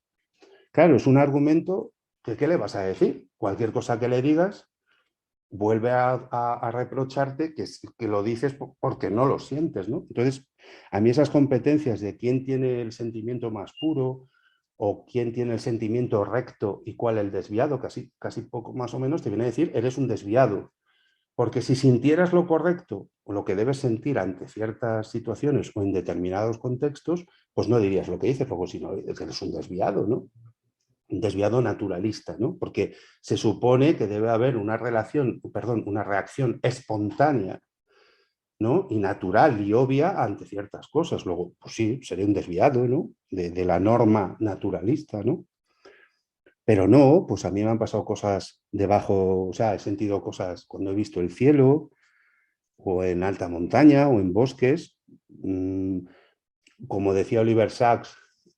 Claro, es un argumento que ¿qué le vas a decir? Cualquier cosa que le digas vuelve a reprocharte que lo dices porque no lo sientes, ¿no? Entonces, a mí esas competencias de quién tiene el sentimiento más puro o quién tiene el sentimiento recto y cuál el desviado, casi poco más o menos te viene a decir, eres un desviado. Porque si sintieras lo correcto o lo que debes sentir ante ciertas situaciones o en determinados contextos, pues no dirías lo que dices, luego si no, eres un desviado, ¿no? Un desviado naturalista, ¿no? Porque se supone que debe haber una reacción espontánea, ¿no? Y natural y obvia ante ciertas cosas. Luego, pues sí, sería un desviado, ¿no? De la norma naturalista, ¿no? Pero no, pues a mí me han pasado cosas debajo, o sea, he sentido cosas cuando he visto el cielo, o en alta montaña, o en bosques. Como decía Oliver Sacks,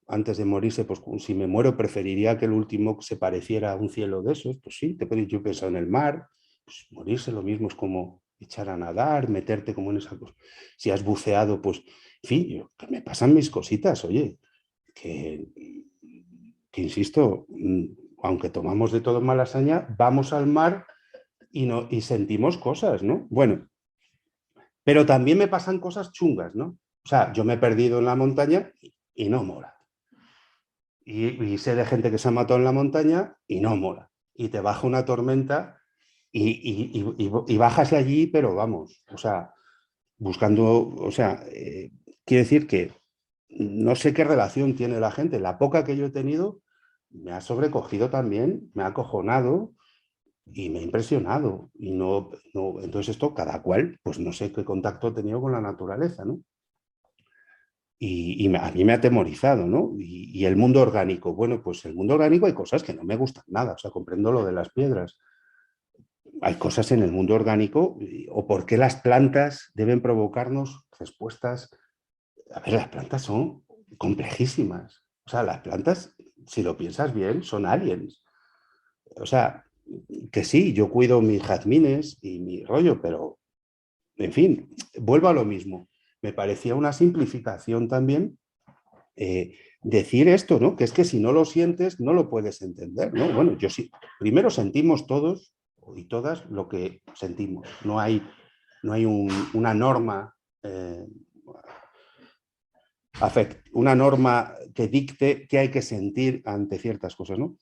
antes de morirse, pues si me muero preferiría que el último se pareciera a un cielo de esos. Pues sí, te puedes, yo pensar en el mar, pues morirse lo mismo es como echar a nadar, meterte como en esa cosa. Si has buceado, pues, en fin, que me pasan mis cositas, oye, que insisto, aunque tomamos de todo Malasaña, vamos al mar y sentimos cosas, ¿no? Bueno, pero también me pasan cosas chungas, ¿no? O sea, yo me he perdido en la montaña y no mola. Y sé de gente que se ha matado en la montaña y no mola. Y te baja una tormenta y bajas de allí, pero vamos, o sea, buscando, o sea, quiere decir que no sé qué relación tiene la gente. La poca que yo he tenido me ha sobrecogido también, me ha acojonado y me ha impresionado. Y entonces esto, cada cual, pues no sé qué contacto ha tenido con la naturaleza, ¿no? Y a mí me ha atemorizado, ¿no? Y el mundo orgánico, bueno, pues el mundo orgánico hay cosas que no me gustan nada, o sea, comprendo lo de las piedras. Hay cosas en el mundo orgánico, o por qué las plantas deben provocarnos respuestas. A ver, las plantas son complejísimas. O sea, las plantas, si lo piensas bien, son aliens. O sea, que sí, yo cuido mis jazmines y mi rollo, pero, en fin, vuelvo a lo mismo. Me parecía una simplificación también decir esto, ¿no? Que es que si no lo sientes, no lo puedes entender, ¿no? Bueno, yo sí, primero sentimos todos y todas lo que sentimos. No hay una norma, una norma que dicte qué hay que sentir ante ciertas cosas, ¿no?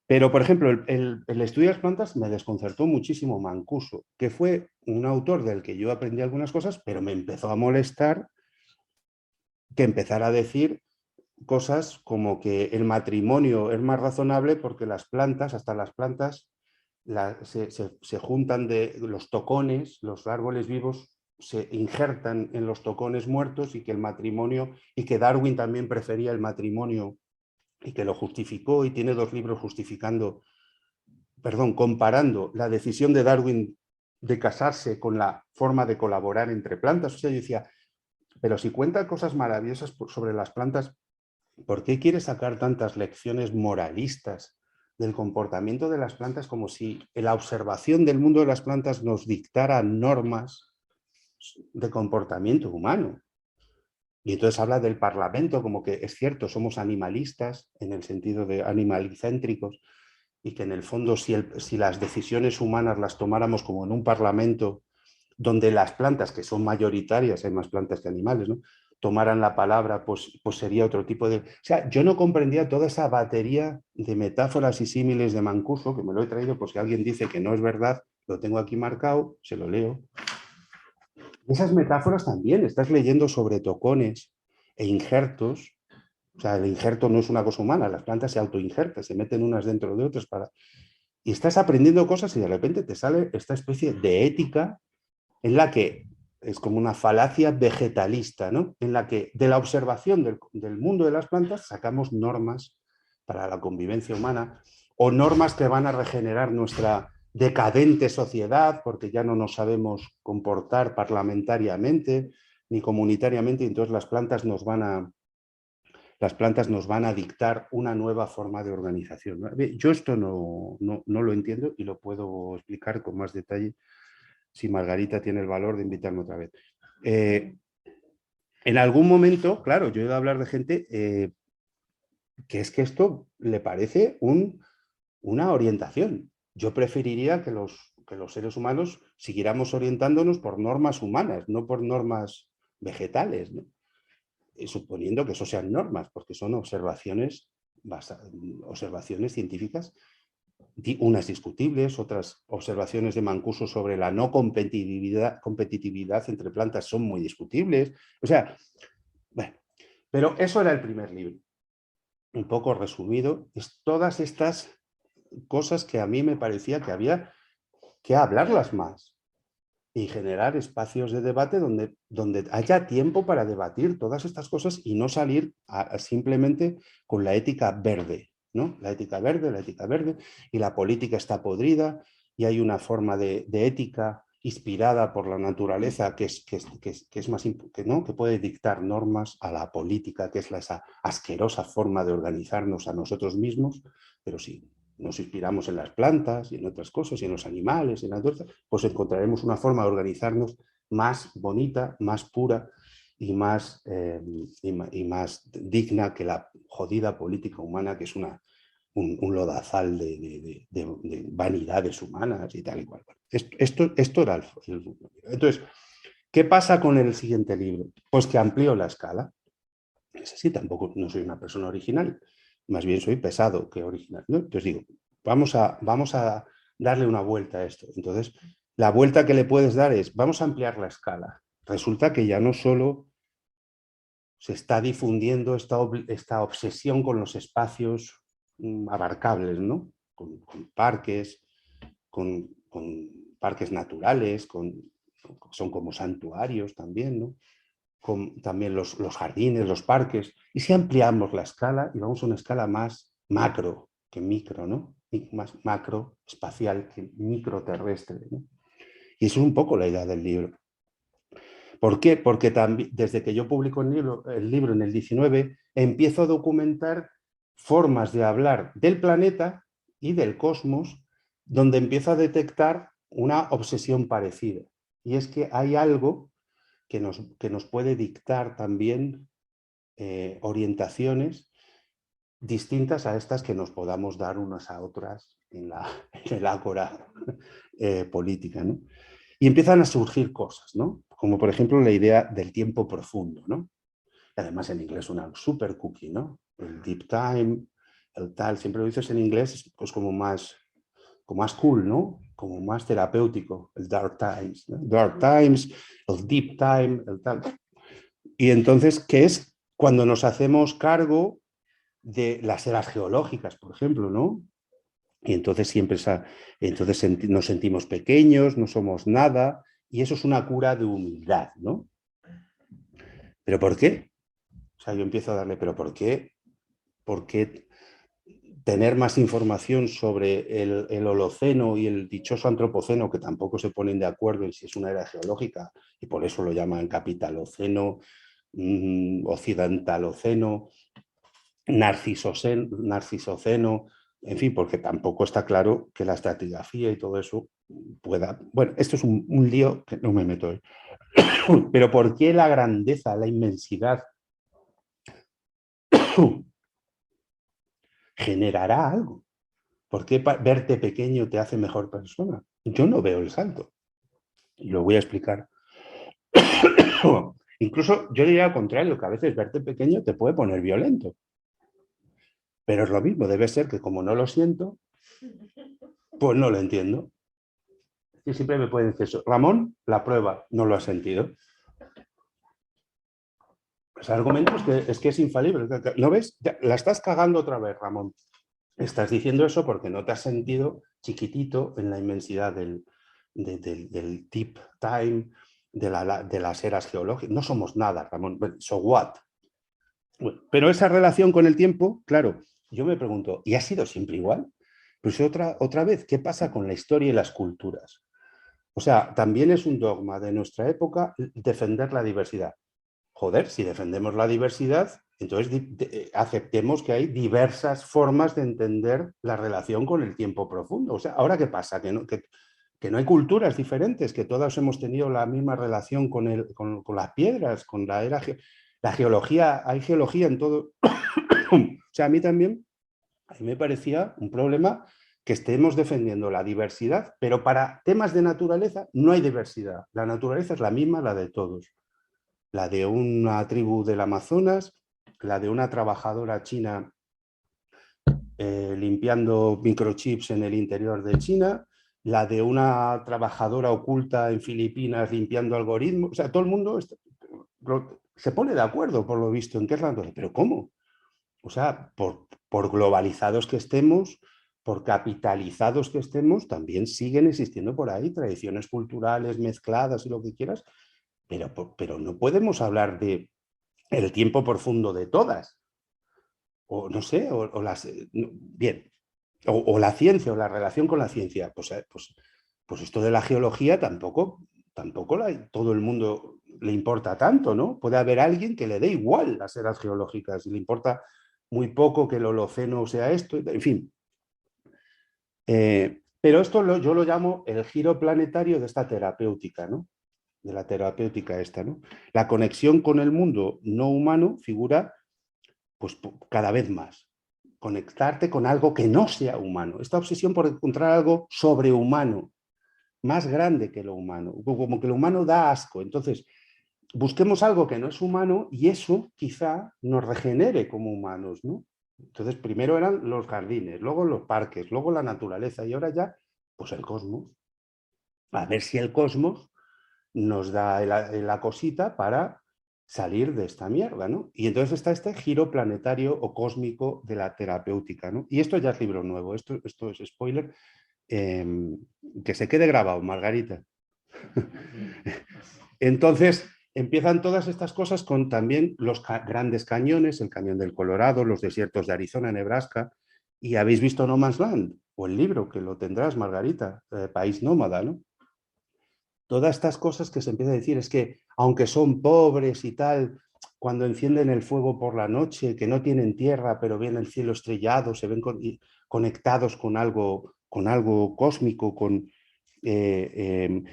Pero, por ejemplo, el estudio de las plantas me desconcertó muchísimo Mancuso, que fue un autor del que yo aprendí algunas cosas, pero me empezó a molestar que empezara a decir cosas como que el matrimonio es más razonable porque las plantas, hasta las plantas, se juntan de los tocones, los árboles vivos se injertan en los tocones muertos, y que el matrimonio, y que Darwin también prefería el matrimonio y que lo justificó, y tiene 2 libros comparando la decisión de Darwin de casarse con la forma de colaborar entre plantas. O sea, yo decía, pero si cuenta cosas maravillosas sobre las plantas, ¿por qué quiere sacar tantas lecciones moralistas del comportamiento de las plantas, como si la observación del mundo de las plantas nos dictara normas de comportamiento humano? Y entonces habla del Parlamento como que es cierto, somos animalistas en el sentido de animalicéntricos, y que en el fondo si las decisiones humanas las tomáramos como en un Parlamento donde las plantas, que son mayoritarias, hay más plantas que animales, ¿no?, tomaran la palabra, pues sería otro tipo de... O sea, yo no comprendía toda esa batería de metáforas y símiles de Mancuso, que me lo he traído por si alguien dice que no es verdad, lo tengo aquí marcado, se lo leo. Esas metáforas también, estás leyendo sobre tocones e injertos. O sea, el injerto no es una cosa humana, las plantas se autoinjertan, se meten unas dentro de otras y estás aprendiendo cosas, y de repente te sale esta especie de ética en la que es como una falacia vegetalista, ¿no?, en la que de la observación del mundo de las plantas sacamos normas para la convivencia humana, o normas que van a regenerar nuestra decadente sociedad porque ya no nos sabemos comportar parlamentariamente ni comunitariamente, y entonces las plantas nos van a dictar una nueva forma de organización, ¿no? Yo esto no lo entiendo, y lo puedo explicar con más detalle si Margarita tiene el valor de invitarme otra vez. En algún momento, claro, yo he ido a hablar de gente que es que esto le parece una orientación. Yo preferiría que los seres humanos siguiéramos orientándonos por normas humanas, no por normas vegetales, ¿no? Suponiendo que eso sean normas, porque son observaciones científicas, unas discutibles, otras observaciones de Mancuso sobre la no competitividad entre plantas son muy discutibles. O sea, bueno, pero eso era el primer libro. Un poco resumido, es todas estas cosas que a mí me parecía que había que hablarlas más y generar espacios de debate donde haya tiempo para debatir todas estas cosas y no salir simplemente con la ética verde, ¿no? La ética verde, y la política está podrida, y hay una forma de ética inspirada por la naturaleza que es más, ¿no?, que puede dictar normas a la política, que es esa asquerosa forma de organizarnos a nosotros mismos. Pero sí, nos inspiramos en las plantas y en otras cosas, y en los animales, y en las cosas, pues encontraremos una forma de organizarnos más bonita, más pura y más digna que la jodida política humana, que es un lodazal de vanidades humanas y tal y cual. Esto era el... Entonces, ¿qué pasa con el siguiente libro? Pues que amplió la escala. Es así, tampoco no soy una persona original, más bien soy pesado que original, ¿no? Entonces digo, vamos a darle una vuelta a esto. Entonces, la vuelta que le puedes dar es, vamos a ampliar la escala. Resulta que ya no solo se está difundiendo esta obsesión con los espacios abarcables, ¿no? Con parques, con parques naturales, son como santuarios también, ¿no? También los jardines, los parques, y si ampliamos la escala y vamos a una escala más macro que micro, ¿no? Más macro espacial que microterrestre, ¿no? Y eso es un poco la idea del libro. ¿Por qué? Porque también, desde que yo publico el libro en el 19, empiezo a documentar formas de hablar del planeta y del cosmos, donde empiezo a detectar una obsesión parecida. Y es que hay algo que nos puede dictar también orientaciones distintas a estas que nos podamos dar unas a otras en el ágora política, ¿no? Y empiezan a surgir cosas, ¿no? Como por ejemplo la idea del tiempo profundo, ¿no? Además en inglés una super cookie, ¿no? El deep time, el tal, siempre lo dices en inglés, pues como más cool, ¿no? Como más terapéutico, el dark times, ¿no? Dark times, el deep time, el tal. Y entonces, ¿qué es cuando nos hacemos cargo de las eras geológicas, por ejemplo, ¿no? Y entonces nos sentimos pequeños, no somos nada, y eso es una cura de humildad, ¿no? ¿Pero por qué? O sea, yo empiezo a darle, ¿pero por qué? ¿Por qué tener más información sobre el Holoceno y el dichoso Antropoceno, que tampoco se ponen de acuerdo en si es una era geológica, y por eso lo llaman Capitaloceno, Occidentaloceno, Narcisoceno, en fin, porque tampoco está claro que la estratigrafía y todo eso pueda... Bueno, esto es un lío que no me meto hoy. Pero ¿por qué la grandeza, la inmensidad generará algo? ¿Por qué verte pequeño te hace mejor persona? Yo no veo el salto. Y lo voy a explicar. Incluso yo diría al contrario, que a veces verte pequeño te puede poner violento. Pero es lo mismo, debe ser que como no lo siento, pues no lo entiendo. Y siempre me pueden decir eso. Ramón, la prueba, no lo ha sentido. Los argumentos es que es infalible. ¿No ves? La estás cagando otra vez, Ramón. Estás diciendo eso porque no te has sentido chiquitito en la inmensidad del deep time, de las eras geológicas. No somos nada, Ramón. So what? Bueno, pero esa relación con el tiempo, claro, yo me pregunto, ¿y ha sido siempre igual? Pues otra vez, ¿qué pasa con la historia y las culturas? O sea, también es un dogma de nuestra época defender la diversidad. Joder, si defendemos la diversidad, entonces aceptemos que hay diversas formas de entender la relación con el tiempo profundo. O sea, ¿ahora qué pasa? Que no hay culturas diferentes, que todas hemos tenido la misma relación con las piedras, con la era... La geología, hay geología en todo. O sea, a mí también, a mí me parecía un problema que estemos defendiendo la diversidad, pero para temas de naturaleza no hay diversidad. La naturaleza es la misma, la de todos. La de una tribu del Amazonas, la de una trabajadora china limpiando microchips en el interior de China, la de una trabajadora oculta en Filipinas limpiando algoritmos. O sea, todo el mundo se pone de acuerdo, por lo visto, en qué es la naturaleza. ¿Pero cómo? O sea, por globalizados que estemos, por capitalizados que estemos, también siguen existiendo por ahí tradiciones culturales mezcladas y lo que quieras, pero no podemos hablar de el tiempo profundo de todas, o no sé, o las... bien, o la ciencia, o la relación con la ciencia, pues esto de la geología tampoco todo el mundo le importa tanto, ¿no? Puede haber alguien que le dé igual las eras geológicas y le importa muy poco que el Holoceno sea esto, en fin. Pero esto yo lo llamo el giro planetario de esta terapéutica, ¿no? De la terapéutica esta, ¿no? La conexión con el mundo no humano figura pues cada vez más. Conectarte con algo que no sea humano. Esta obsesión por encontrar algo sobrehumano, más grande que lo humano, como que lo humano da asco. Entonces, busquemos algo que no es humano y eso quizá nos regenere como humanos, ¿no? Entonces, primero eran los jardines, luego los parques, luego la naturaleza y ahora ya, pues el cosmos. A ver si el cosmos nos da la cosita para salir de esta mierda, ¿no? Y entonces está este giro planetario o cósmico de la terapéutica, ¿no? Y esto ya es libro nuevo, esto es spoiler, que se quede grabado, Margarita. Entonces, empiezan todas estas cosas con también los grandes cañones, el cañón del Colorado, los desiertos de Arizona, Nebraska, y habéis visto No Man's Land, o el libro, que lo tendrás, Margarita, País Nómada, ¿no? Todas estas cosas que se empieza a decir es que, aunque son pobres y tal, cuando encienden el fuego por la noche, que no tienen tierra, pero ven el cielo estrellado, se ven conectados con algo cósmico, ve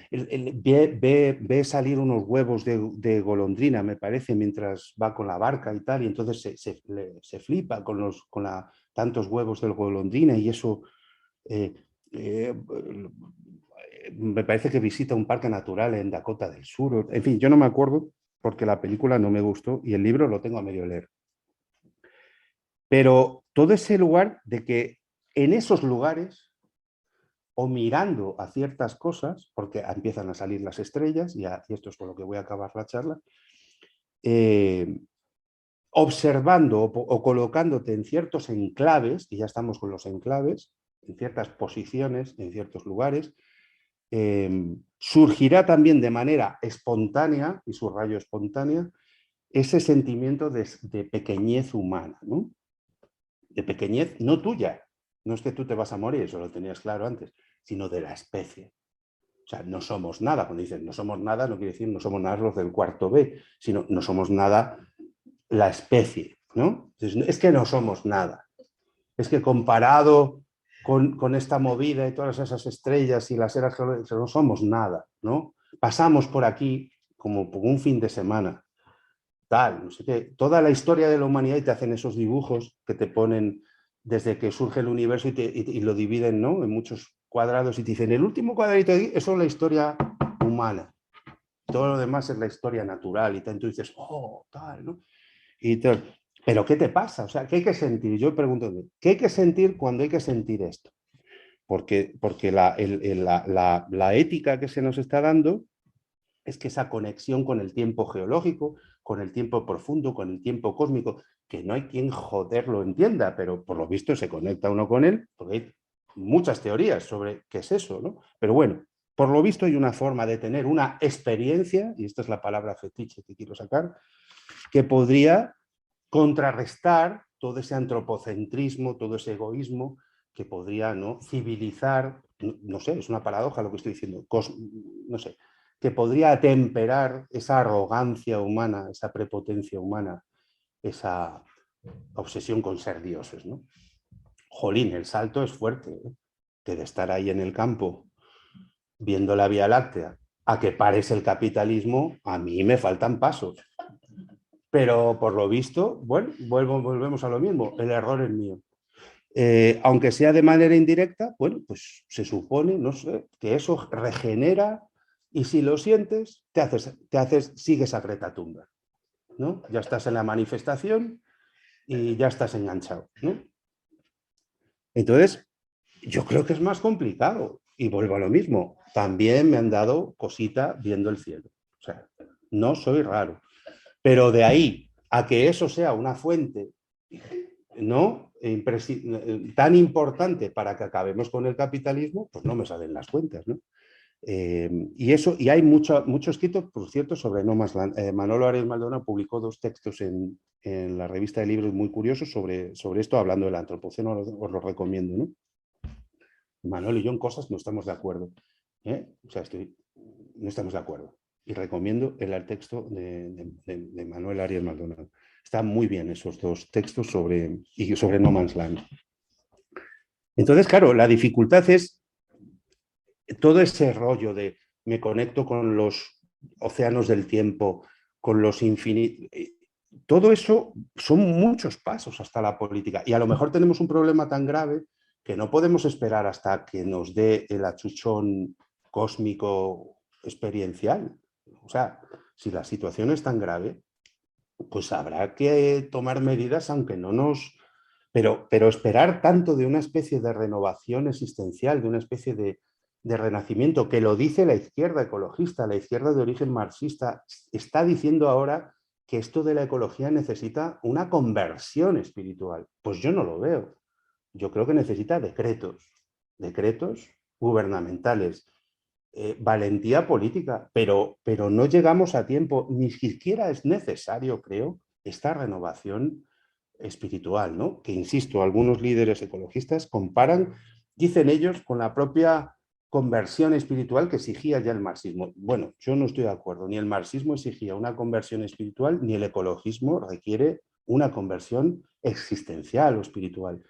salir unos huevos de golondrina, me parece, mientras va con la barca y tal, y entonces se flipa con tantos huevos de golondrina y eso... Eh, eh, me parece que visita un parque natural en Dakota del Sur. En fin, yo no me acuerdo porque la película no me gustó y el libro lo tengo a medio leer. Pero todo ese lugar de que en esos lugares, o mirando a ciertas cosas, porque empiezan a salir las estrellas, y esto es con lo que voy a acabar la charla, observando o colocándote en ciertos enclaves, y ya estamos con los enclaves, en ciertas posiciones, en ciertos lugares, surgirá también de manera espontánea, y subrayo espontánea, ese sentimiento de pequeñez humana, ¿no? De pequeñez no tuya, no es que tú te vas a morir, eso lo tenías claro antes, sino de la especie. O sea, no somos nada. Cuando dicen no somos nada, no quiere decir no somos nada los del cuarto B, sino no somos nada la especie, ¿no? Entonces, es que no somos nada. Es que comparado con esta movida y todas esas estrellas y las eras geológicas, no somos nada, ¿no? Pasamos por aquí como por un fin de semana, tal, no sé qué. Toda la historia de la humanidad y te hacen esos dibujos que te ponen desde que surge el universo y lo dividen, ¿no? En muchos cuadrados y te dicen, el último cuadradito de aquí, eso es la historia humana. Todo lo demás es la historia natural y tal. Tú dices, oh, tal, ¿no? Y tal. Pero ¿qué te pasa? O sea, ¿qué hay que sentir? Yo pregunto, ¿qué hay que sentir cuando hay que sentir esto? Porque la ética que se nos está dando es que esa conexión con el tiempo geológico, con el tiempo profundo, con el tiempo cósmico, que no hay quien joder lo entienda, pero por lo visto se conecta uno con él, porque hay muchas teorías sobre qué es eso, ¿no? Pero bueno, por lo visto hay una forma de tener una experiencia, y esta es la palabra fetiche que quiero sacar, que podría contrarrestar todo ese antropocentrismo, todo ese egoísmo que podría, ¿no?, civilizar, no sé, es una paradoja lo que estoy diciendo, no sé, que podría atemperar esa arrogancia humana, esa prepotencia humana, esa obsesión con ser dioses, ¿no? Jolín, el salto es fuerte, ¿eh? Que de estar ahí en el campo viendo la Vía Láctea a que pares el capitalismo, a mí me faltan pasos. Pero por lo visto, bueno, volvemos a lo mismo, el error es mío. Aunque sea de manera indirecta, bueno, pues se supone, no sé, que eso regenera y si lo sientes, sigues a Greta Thunberg, ¿no? Ya estás en la manifestación y ya estás enganchado, ¿no? Entonces, yo creo que es más complicado y vuelvo a lo mismo. También me han dado cosita viendo el cielo. O sea, no soy raro. Pero de ahí a que eso sea una fuente, ¿no?, tan importante para que acabemos con el capitalismo, pues no me salen las cuentas, ¿no? Y hay mucho escrito, por cierto, sobre No Man's Land. Manolo Arias Maldonado publicó 2 textos en la revista de libros muy curiosos sobre esto, hablando del antropoceno, os lo recomiendo, ¿no? Manolo y yo en cosas no estamos de acuerdo, ¿eh? O sea, no estamos de acuerdo. Y recomiendo el texto de Manuel Arias Maldonado. Están muy bien esos 2 textos sobre No Man's Land. Entonces, claro, la dificultad es todo ese rollo de me conecto con los océanos del tiempo, con los infinitos. Todo eso son muchos pasos hasta la política. Y a lo mejor tenemos un problema tan grave que no podemos esperar hasta que nos dé el achuchón cósmico experiencial. O sea, si la situación es tan grave, pues habrá que tomar medidas, aunque no nos... Pero esperar tanto de una especie de renovación existencial, de una especie de renacimiento, que lo dice la izquierda ecologista, la izquierda de origen marxista, está diciendo ahora que esto de la ecología necesita una conversión espiritual. Pues yo no lo veo. Yo creo que necesita decretos gubernamentales, valentía política, pero no llegamos a tiempo, ni siquiera es necesario, creo, esta renovación espiritual, ¿no? Que, insisto, algunos líderes ecologistas comparan, dicen ellos, con la propia conversión espiritual que exigía ya el marxismo. Bueno, yo no estoy de acuerdo, ni el marxismo exigía una conversión espiritual, ni el ecologismo requiere una conversión existencial o espiritual.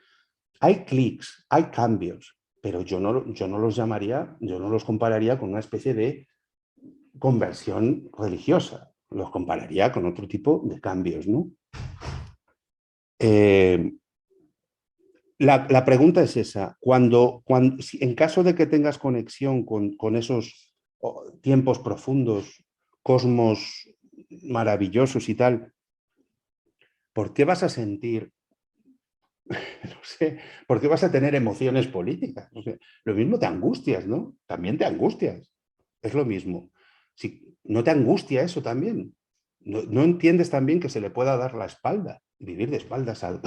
Hay clics, hay cambios, pero yo no los llamaría, yo no los compararía con una especie de conversión religiosa, los compararía con otro tipo de cambios, ¿no? La pregunta es esa, en caso de que tengas conexión con esos tiempos profundos, cosmos maravillosos y tal, ¿por qué vas a sentir, no sé, por qué vas a tener emociones políticas? O sea, lo mismo te angustias, ¿no? También te angustias, es lo mismo. Si, ¿no te angustia eso también? no entiendes también que se le pueda dar la espalda, vivir de espaldas al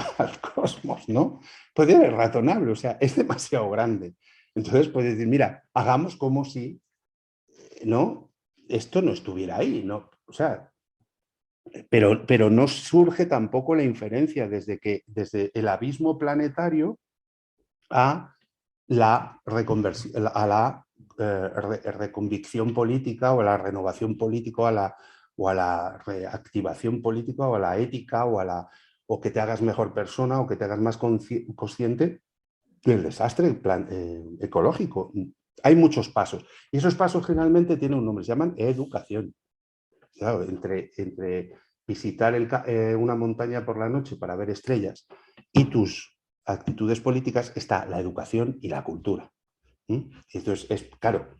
cosmos, ¿no? Pues es razonable, o sea, es demasiado grande. Entonces puedes decir, mira, hagamos como si, ¿no? Esto no estuviera ahí, ¿no? O sea, pero no surge tampoco la inferencia desde el abismo planetario a la reconvicción política o a la renovación política o a la reactivación política o a la ética o que te hagas mejor persona o que te hagas más consciente del desastre ecológico. Hay muchos pasos y esos pasos generalmente tienen un nombre, se llaman educación. Claro, entre visitar una montaña por la noche para ver estrellas y tus actitudes políticas está la educación y la cultura. Entonces, claro,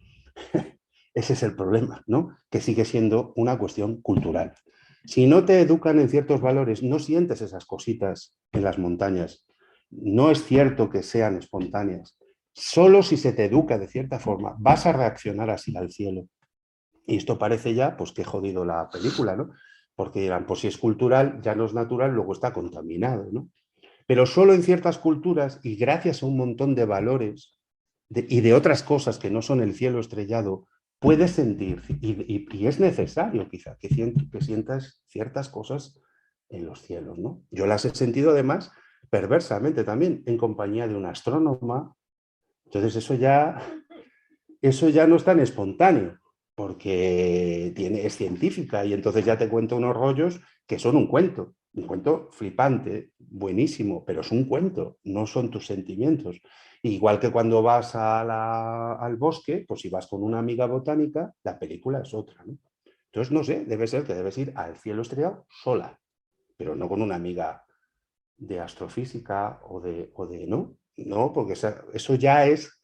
ese es el problema, ¿no? Que sigue siendo una cuestión cultural. Si no te educan en ciertos valores, no sientes esas cositas en las montañas. No es cierto que sean espontáneas. Solo si se te educa de cierta forma, vas a reaccionar así al cielo. Y esto parece ya, pues que jodido la película, ¿no? Porque dirán, pues si es cultural, ya no es natural, luego está contaminado, ¿no? Pero solo en ciertas culturas y gracias a un montón de valores y de otras cosas que no son el cielo estrellado, puedes sentir, y es necesario quizá, que sientas ciertas cosas en los cielos, ¿no? Yo las he sentido además perversamente también, en compañía de una astrónoma. Entonces eso ya no es tan espontáneo, porque es científica y entonces ya te cuento unos rollos que son un cuento flipante, buenísimo, pero es un cuento, no son tus sentimientos. Igual que cuando vas al bosque, pues si vas con una amiga botánica, la película es otra, ¿no? Entonces, no sé, debe ser que debes ir al cielo estrellado sola, pero no con una amiga de astrofísica no, no, porque eso ya es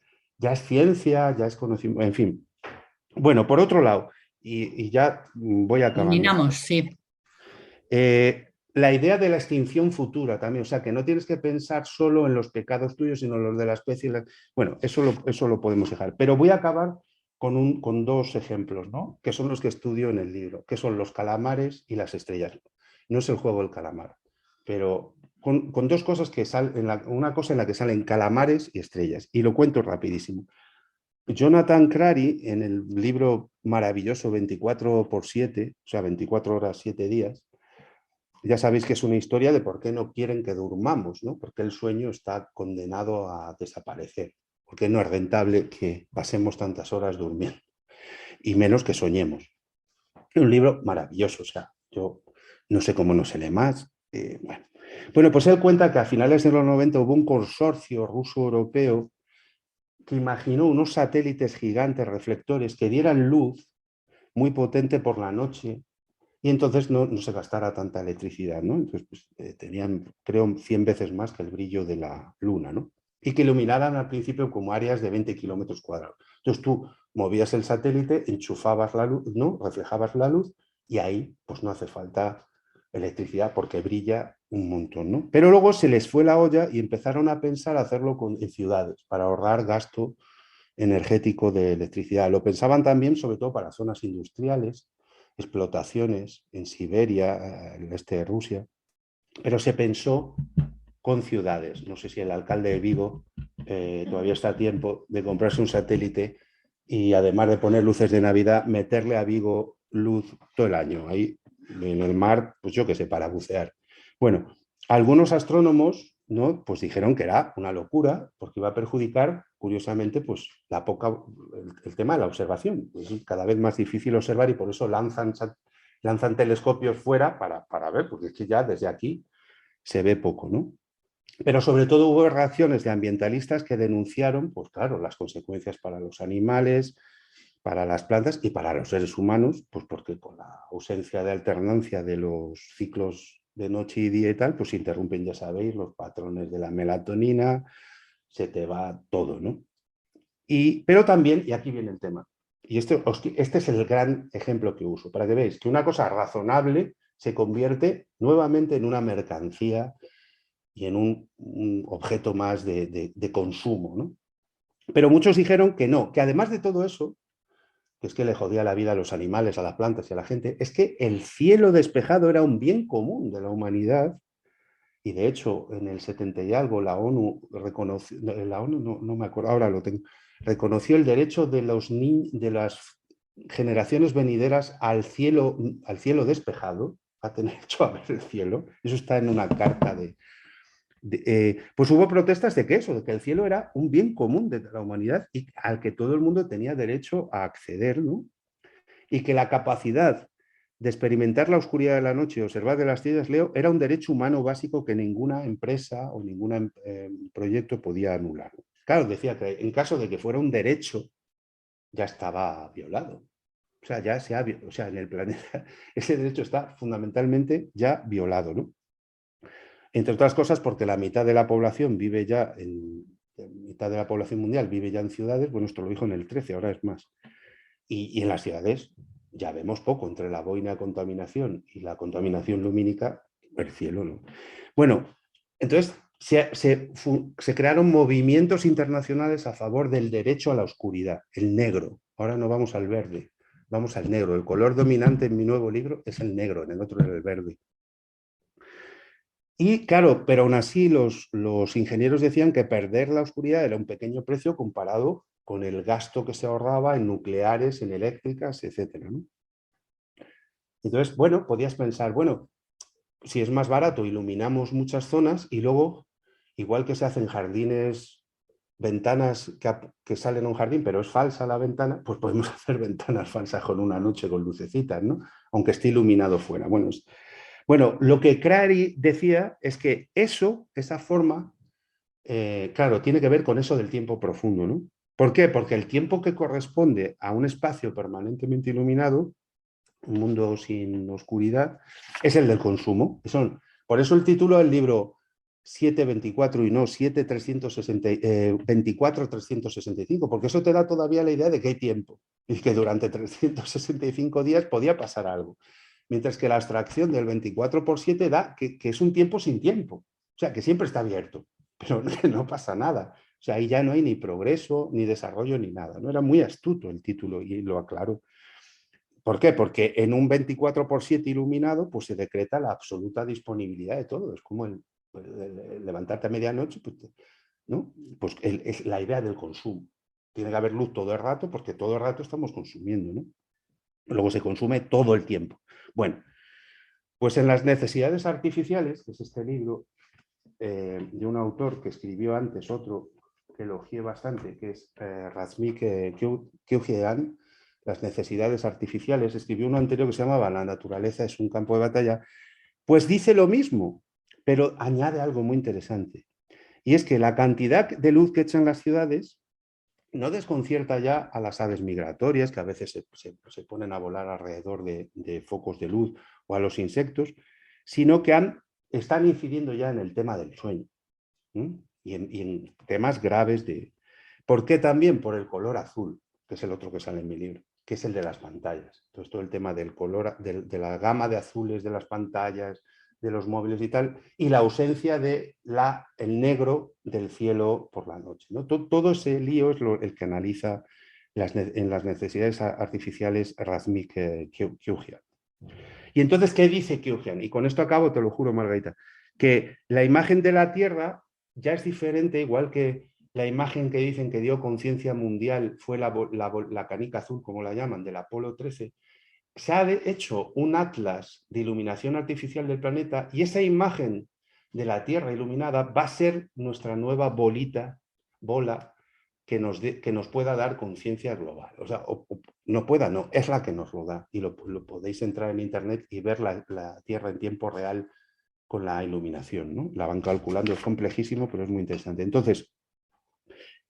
ciencia, ya es conocimiento, en fin. Bueno, por otro lado, y ya voy acabando, Terminamos, sí. la idea de la extinción futura también, o sea, que no tienes que pensar solo en los pecados tuyos, sino en los de la especie. Bueno, eso lo podemos dejar. Pero voy a acabar con dos ejemplos, ¿no? Que son los que estudio en el libro, que son los calamares y las estrellas. No es el juego del calamar, pero con dos cosas que salen, una cosa en la que salen calamares y estrellas. Y lo cuento rapidísimo. Jonathan Crary, en el libro maravilloso 24x7, o sea, 24 horas, 7 días, ya sabéis que es una historia de por qué no quieren que durmamos, ¿no? Porque el sueño está condenado a desaparecer, porque no es rentable que pasemos tantas horas durmiendo, y menos que soñemos. Es un libro maravilloso, o sea, yo no sé cómo no se lee más. Bueno, pues él cuenta que a finales de los 90 hubo un consorcio ruso-europeo que imaginó unos satélites gigantes reflectores que dieran luz muy potente por la noche y entonces no se gastara tanta electricidad, ¿no? Entonces, pues, tenían, creo, 100 veces más que el brillo de la luna, ¿no? Y que iluminaran al principio como áreas de 20 kilómetros cuadrados. Entonces tú movías el satélite, enchufabas la luz, ¿no? Reflejabas la luz y ahí pues no hace falta electricidad porque brilla un montón, ¿no? Pero luego se les fue la olla y empezaron a pensar hacerlo en ciudades para ahorrar gasto energético de electricidad. Lo pensaban también sobre todo para zonas industriales, explotaciones en Siberia, en el este de Rusia, pero se pensó con ciudades. No sé si el alcalde de Vigo todavía está a tiempo de comprarse un satélite y además de poner luces de Navidad, meterle a Vigo luz todo el año. Ahí en el mar, pues yo qué sé, para bucear. Bueno, algunos astrónomos, ¿no? Pues dijeron que era una locura porque iba a perjudicar, curiosamente, pues el tema de la observación. Es cada vez más difícil observar y por eso lanzan telescopios fuera para ver, porque es que ya desde aquí se ve poco, ¿no? Pero sobre todo hubo reacciones de ambientalistas que denunciaron, pues claro, las consecuencias para los animales, para las plantas y para los seres humanos, pues porque con la ausencia de alternancia de los ciclos de noche y día y tal, pues se interrumpen, ya sabéis, los patrones de la melatonina, se te va todo, ¿no? Pero también, y aquí viene el tema, y este es el gran ejemplo que uso, para que veáis que una cosa razonable se convierte nuevamente en una mercancía y en un objeto más de consumo, ¿no? Pero muchos dijeron que no, que además de todo eso, que es que le jodía la vida a los animales, a las plantas y a la gente, es que el cielo despejado era un bien común de la humanidad. Y de hecho, en el 70 y algo, la ONU reconoció, la ONU no me acuerdo, ahora lo tengo, reconoció el derecho de las generaciones venideras al cielo despejado, a tener hecho a ver el cielo. Eso está en una carta pues hubo protestas de que eso, de que el cielo era un bien común de la humanidad y al que todo el mundo tenía derecho a acceder, ¿no? Y que la capacidad de experimentar la oscuridad de la noche y observar de las estrellas, Leo, era un derecho humano básico que ninguna empresa o ningún proyecto podía anular. Claro, decía que en caso de que fuera un derecho, ya estaba violado. O sea, en el planeta ese derecho está fundamentalmente ya violado, ¿no? Entre otras cosas porque la mitad de la población vive ya mitad de la población mundial vive ya en ciudades, bueno, esto lo dijo en el 13, ahora es más. Y en las ciudades ya vemos poco entre la boina de contaminación y la contaminación lumínica, el cielo, ¿no? Bueno, entonces se crearon movimientos internacionales a favor del derecho a la oscuridad, el negro. Ahora no vamos al verde, vamos al negro. El color dominante en mi nuevo libro es el negro, en el otro es el verde. Y claro, pero aún así los ingenieros decían que perder la oscuridad era un pequeño precio comparado con el gasto que se ahorraba en nucleares, en eléctricas, etcétera, ¿no? Entonces, bueno, podías pensar, bueno, si es más barato, iluminamos muchas zonas y luego, igual que se hacen jardines, ventanas que salen a un jardín, pero es falsa la ventana, pues podemos hacer ventanas falsas con una noche con lucecitas, ¿no? Aunque esté iluminado fuera. Bueno, lo que Crary decía es que esa forma, claro, tiene que ver con eso del tiempo profundo, ¿no? ¿Por qué? Porque el tiempo que corresponde a un espacio permanentemente iluminado, un mundo sin oscuridad, es el del consumo. Por eso el título del libro 724 y no 24-365, porque eso te da todavía la idea de que hay tiempo y que durante 365 días podía pasar algo. Mientras que la abstracción del 24 por 7 da que es un tiempo sin tiempo. O sea, que siempre está abierto, pero que no pasa nada. O sea, ahí ya no hay ni progreso, ni desarrollo, ni nada. No era muy astuto el título y lo aclaro. ¿Por qué? Porque en un 24 por 7 iluminado, pues se decreta la absoluta disponibilidad de todo. Es como el levantarte a medianoche, pues, ¿no? Pues es la idea del consumo. Tiene que haber luz todo el rato porque todo el rato estamos consumiendo, ¿no? Luego se consume todo el tiempo. Bueno, pues en las necesidades artificiales, que es este libro de un autor que escribió antes otro que elogié bastante, que es Razmik Keohane, las necesidades artificiales, escribió uno anterior que se llamaba La naturaleza es un campo de batalla, pues dice lo mismo, pero añade algo muy interesante. Y es que la cantidad de luz que echan las ciudades no desconcierta ya a las aves migratorias, que a veces se ponen a volar alrededor de focos de luz, o a los insectos, sino que están incidiendo ya en el tema del sueño, ¿sí? y en temas graves de... ¿Por qué también? Por el color azul, que es el otro que sale en mi libro, que es el de las pantallas. Entonces, todo el tema del color, de la gama de azules de las pantallas, de los móviles y tal, y la ausencia de el negro del cielo por la noche, ¿no? Todo ese lío es el que analiza en las necesidades artificiales Razmik Keohane. Y entonces, ¿qué dice Keohane? Y con esto acabo, te lo juro, Margarita, que la imagen de la Tierra ya es diferente, igual que la imagen que dicen que dio conciencia mundial fue la canica azul, como la llaman, del Apolo 13, se ha hecho un atlas de iluminación artificial del planeta y esa imagen de la Tierra iluminada va a ser nuestra nueva bola que nos pueda dar conciencia global. O sea, no pueda, no, es la que nos lo da. Y lo podéis entrar en internet y ver la Tierra en tiempo real con la iluminación, ¿no? La van calculando, es complejísimo, pero es muy interesante. Entonces,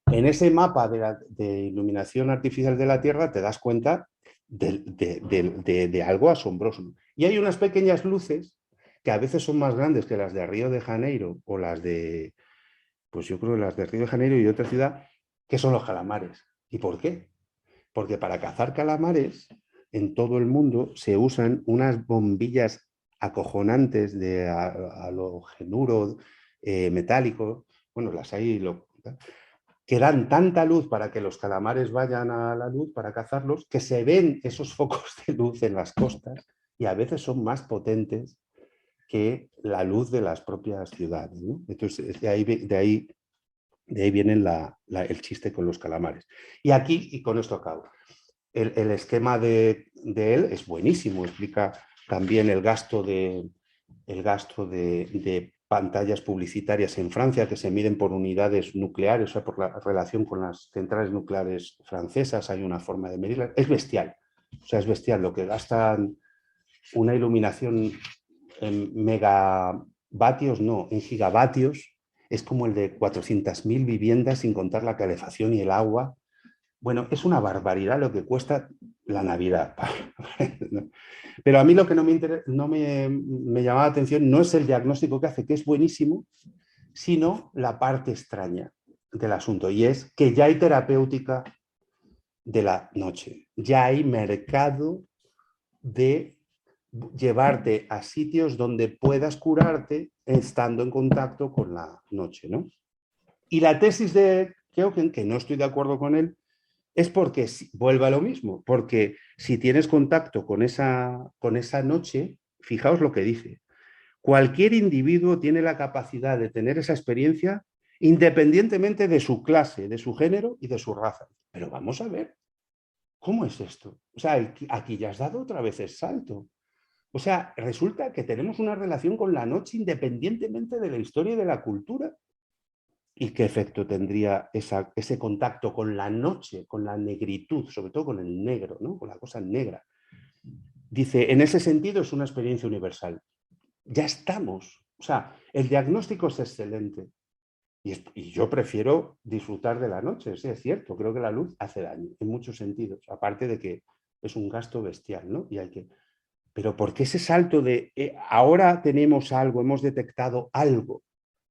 en ese mapa de iluminación artificial de la Tierra te das cuenta de algo asombroso. Y hay unas pequeñas luces que a veces son más grandes que las de Río de Janeiro o las de, pues yo creo que las de Río de Janeiro y otra ciudad, que son los calamares. ¿Y por qué? Porque para cazar calamares en todo el mundo se usan unas bombillas acojonantes de halogenuro metálico, bueno, las hay, que dan tanta luz para que los calamares vayan a la luz para cazarlos, que se ven esos focos de luz en las costas y a veces son más potentes que la luz de las propias ciudades, ¿no? Entonces, de ahí viene el chiste con los calamares. Y aquí, y con esto acabo, el esquema de él es buenísimo, explica también el gasto de pantallas publicitarias en Francia que se miden por unidades nucleares, o sea, por la relación con las centrales nucleares francesas, hay una forma de medirlas. Es bestial, o sea, es bestial lo que gastan una iluminación en megavatios, no, en gigavatios, es como el de 400.000 viviendas sin contar la calefacción y el agua. Bueno, es una barbaridad lo que cuesta la Navidad. Pero a mí lo que me llamaba la atención no es el diagnóstico que hace, que es buenísimo, sino la parte extraña del asunto, y es que ya hay terapéutica de la noche, ya hay mercado de llevarte a sitios donde puedas curarte estando en contacto con la noche, ¿no? Y la tesis de Keoken, que no estoy de acuerdo con él, es porque vuelve a lo mismo, porque si tienes contacto con esa noche, fijaos lo que dice, cualquier individuo tiene la capacidad de tener esa experiencia independientemente de su clase, de su género y de su raza. Pero vamos a ver, ¿cómo es esto? O sea, aquí ya has dado otra vez el salto. O sea, resulta que tenemos una relación con la noche independientemente de la historia y de la cultura. ¿Y qué efecto tendría ese contacto con la noche, con la negritud, sobre todo con el negro, ¿no? Con la cosa negra? Dice, en ese sentido es una experiencia universal. Ya estamos. O sea, el diagnóstico es excelente. Y yo prefiero disfrutar de la noche, sí, es cierto. Creo que la luz hace daño en muchos sentidos. Aparte de que es un gasto bestial, ¿no? Y hay que... Pero ¿por qué ese salto de ahora tenemos algo, hemos detectado algo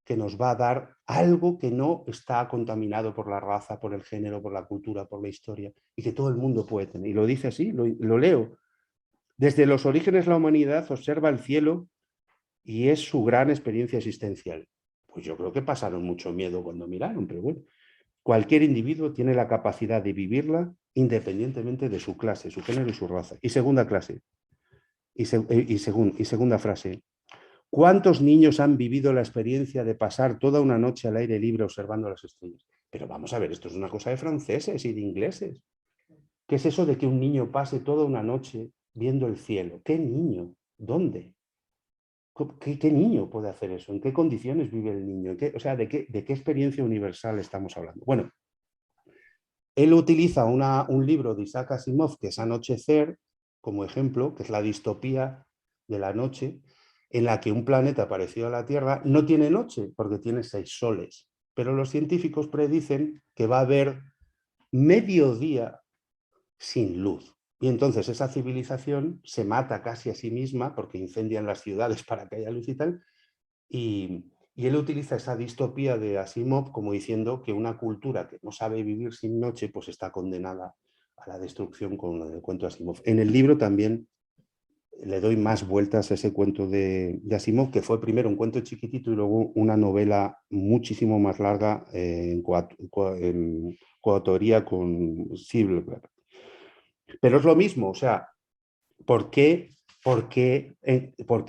que nos va a dar algo que no está contaminado por la raza, por el género, por la cultura, por la historia, y que todo el mundo puede tener? Y lo dice así, lo leo. Desde los orígenes la humanidad observa el cielo y es su gran experiencia existencial. Pues yo creo que pasaron mucho miedo cuando miraron, pero bueno. Cualquier individuo tiene la capacidad de vivirla independientemente de su clase, su género y su raza. Y segunda clase, segunda frase. ¿Cuántos niños han vivido la experiencia de pasar toda una noche al aire libre observando las estrellas? Pero vamos a ver, esto es una cosa de franceses y de ingleses. ¿Qué es eso de que un niño pase toda una noche viendo el cielo? ¿Qué niño? ¿Dónde? ¿Qué niño puede hacer eso? ¿En qué condiciones vive el niño? O sea, ¿de qué experiencia universal estamos hablando? Bueno, él utiliza un libro de Isaac Asimov, que es Anochecer, como ejemplo, que es la distopía de la noche, en la que un planeta parecido a la Tierra no tiene noche, porque tiene 6 soles. Pero los científicos predicen que va a haber mediodía sin luz. Y entonces esa civilización se mata casi a sí misma, porque incendian las ciudades para que haya luz y tal, y él utiliza esa distopía de Asimov como diciendo que una cultura que no sabe vivir sin noche, pues está condenada a la destrucción con el cuento de Asimov. En el libro también le doy más vueltas a ese cuento de Asimov, que fue primero un cuento chiquitito y luego una novela muchísimo más larga en coautoría con Silverberg. Pero es lo mismo, o sea, ¿por qué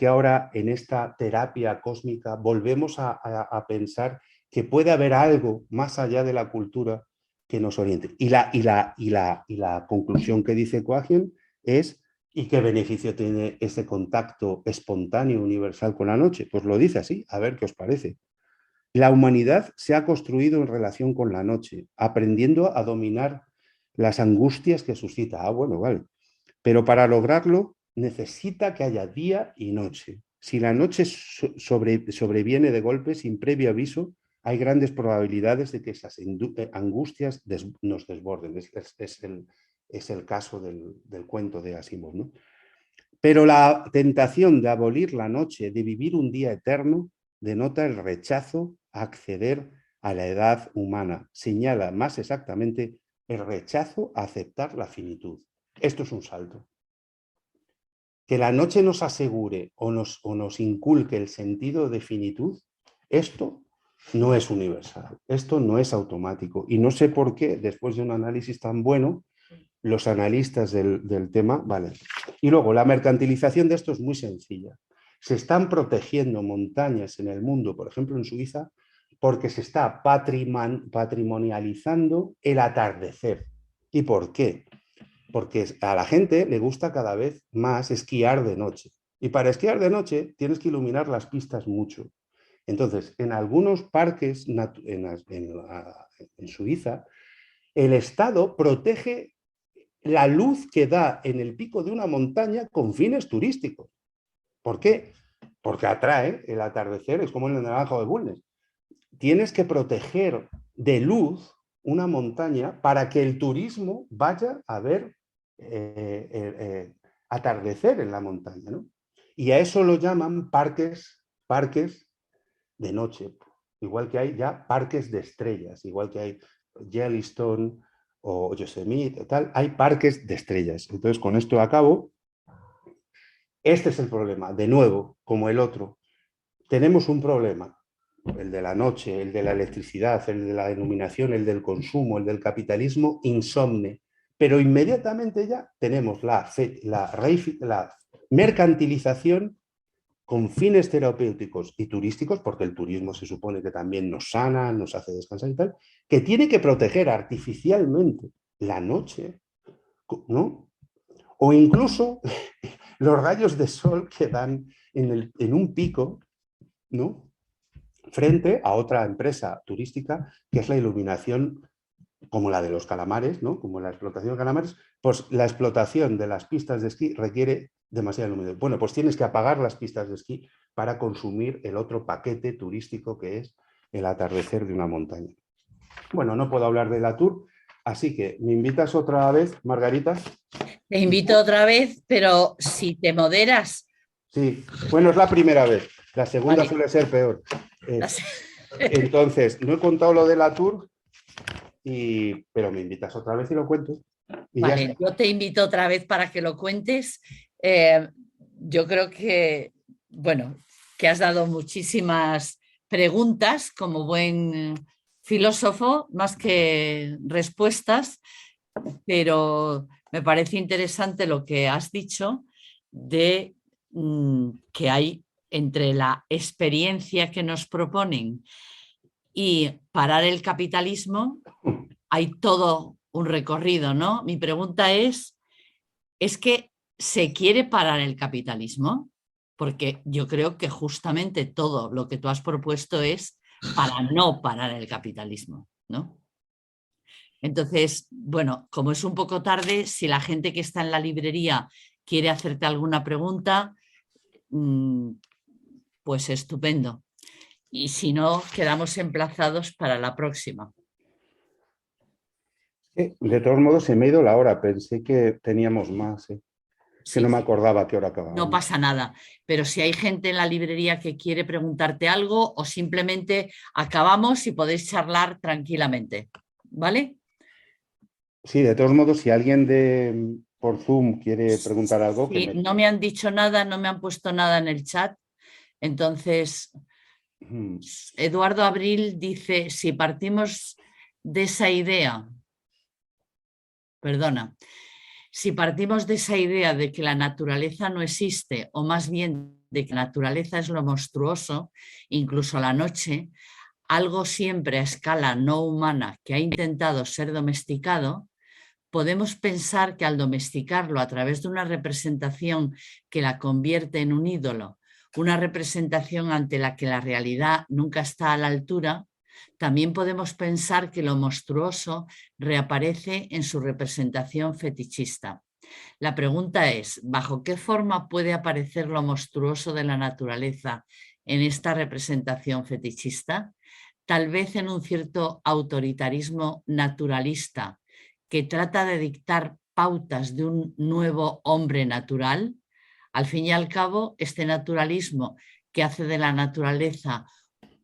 ahora en esta terapia cósmica volvemos a pensar que puede haber algo más allá de la cultura que nos oriente? Y la conclusión que dice Coagen es, ¿y qué beneficio tiene ese contacto espontáneo universal con la noche? Pues lo dice así, a ver qué os parece. La humanidad se ha construido en relación con la noche, aprendiendo a dominar las angustias que suscita. Ah, bueno, vale. Pero para lograrlo necesita que haya día y noche. Si la noche sobreviene de golpe sin previo aviso, hay grandes probabilidades de que esas angustias nos desborden. Es el caso del cuento de Asimov, ¿no? Pero la tentación de abolir la noche, de vivir un día eterno, denota el rechazo a acceder a la edad humana. Señala más exactamente el rechazo a aceptar la finitud. Esto es un salto. Que la noche nos asegure o nos inculque el sentido de finitud, esto no es universal, esto no es automático y no sé por qué, después de un análisis tan bueno, los analistas del tema, vale. Y luego, la mercantilización de esto es muy sencilla. Se están protegiendo montañas en el mundo, por ejemplo en Suiza, porque se está patrimonializando el atardecer. ¿Y por qué? Porque a la gente le gusta cada vez más esquiar de noche. Y para esquiar de noche tienes que iluminar las pistas mucho. Entonces, en algunos parques en Suiza, el Estado protege la luz que da en el pico de una montaña con fines turísticos. ¿Por qué? Porque atrae el atardecer, es como en el Naranjo de Bulnes. Tienes que proteger de luz una montaña para que el turismo vaya a ver atardecer en la montaña, ¿no? Y a eso lo llaman parques de noche, igual que hay ya parques de estrellas, igual que hay Yellowstone o Yosemite, tal, hay parques de estrellas. Entonces, con esto acabo. Este es el problema, de nuevo, como el otro. Tenemos un problema, el de la noche, el de la electricidad, el de la iluminación, el del consumo, el del capitalismo insomne. Pero inmediatamente ya tenemos la mercantilización con fines terapéuticos y turísticos, porque el turismo se supone que también nos sana, nos hace descansar y tal, que tiene que proteger artificialmente la noche, ¿no? O incluso los rayos de sol que dan en un pico, ¿no? Frente a otra empresa turística que es la iluminación como la de los calamares, ¿no? Como la explotación de calamares, pues la explotación de las pistas de esquí requiere demasiada luminosidad. Bueno, pues tienes que apagar las pistas de esquí para consumir el otro paquete turístico que es el atardecer de una montaña. Bueno, no puedo hablar de la Tour, así que me invitas otra vez, Margarita. Te invito otra vez, pero si te moderas. Sí, bueno, es la primera vez. La segunda Vale. suele ser peor. Entonces, no he contado lo de la Tour, pero me invitas otra vez y lo cuento. Y vale, yo te invito otra vez para que lo cuentes. Yo creo que, bueno, que has dado muchísimas preguntas como buen filósofo, más que respuestas, pero me parece interesante lo que has dicho de que hay entre la experiencia que nos proponen y parar el capitalismo, hay todo un recorrido, ¿no? Mi pregunta ¿es que se quiere parar el capitalismo? Porque yo creo que justamente todo lo que tú has propuesto es para no parar el capitalismo, ¿no? Entonces, bueno, como es un poco tarde, si la gente que está en la librería quiere hacerte alguna pregunta, pues estupendo. Y si no, quedamos emplazados para la próxima. de todos modos, se me ha ido la hora. Pensé que teníamos más. Que Sí, no me acordaba a qué hora no acabábamos. pasa nada. Pero si hay gente en la librería que quiere preguntarte algo o simplemente acabamos y podéis charlar tranquilamente. ¿Vale? Sí, de todos modos, si alguien por Zoom quiere preguntar algo, que Sí, me... no me han dicho nada, no me han puesto nada en el chat. Entonces, Eduardo Abril dice, si partimos de esa idea, perdona, si partimos de esa idea de que la naturaleza no existe, o más bien de que la naturaleza es lo monstruoso, incluso la noche, algo siempre a escala no humana que ha intentado ser domesticado, podemos pensar que al domesticarlo a través de una representación que la convierte en un ídolo, una representación ante la que la realidad nunca está a la altura, también podemos pensar que lo monstruoso reaparece en su representación fetichista. La pregunta es, ¿bajo qué forma puede aparecer lo monstruoso de la naturaleza en esta representación fetichista? Tal vez en un cierto autoritarismo naturalista que trata de dictar pautas de un nuevo hombre natural. Al fin y al cabo, este naturalismo que hace de la naturaleza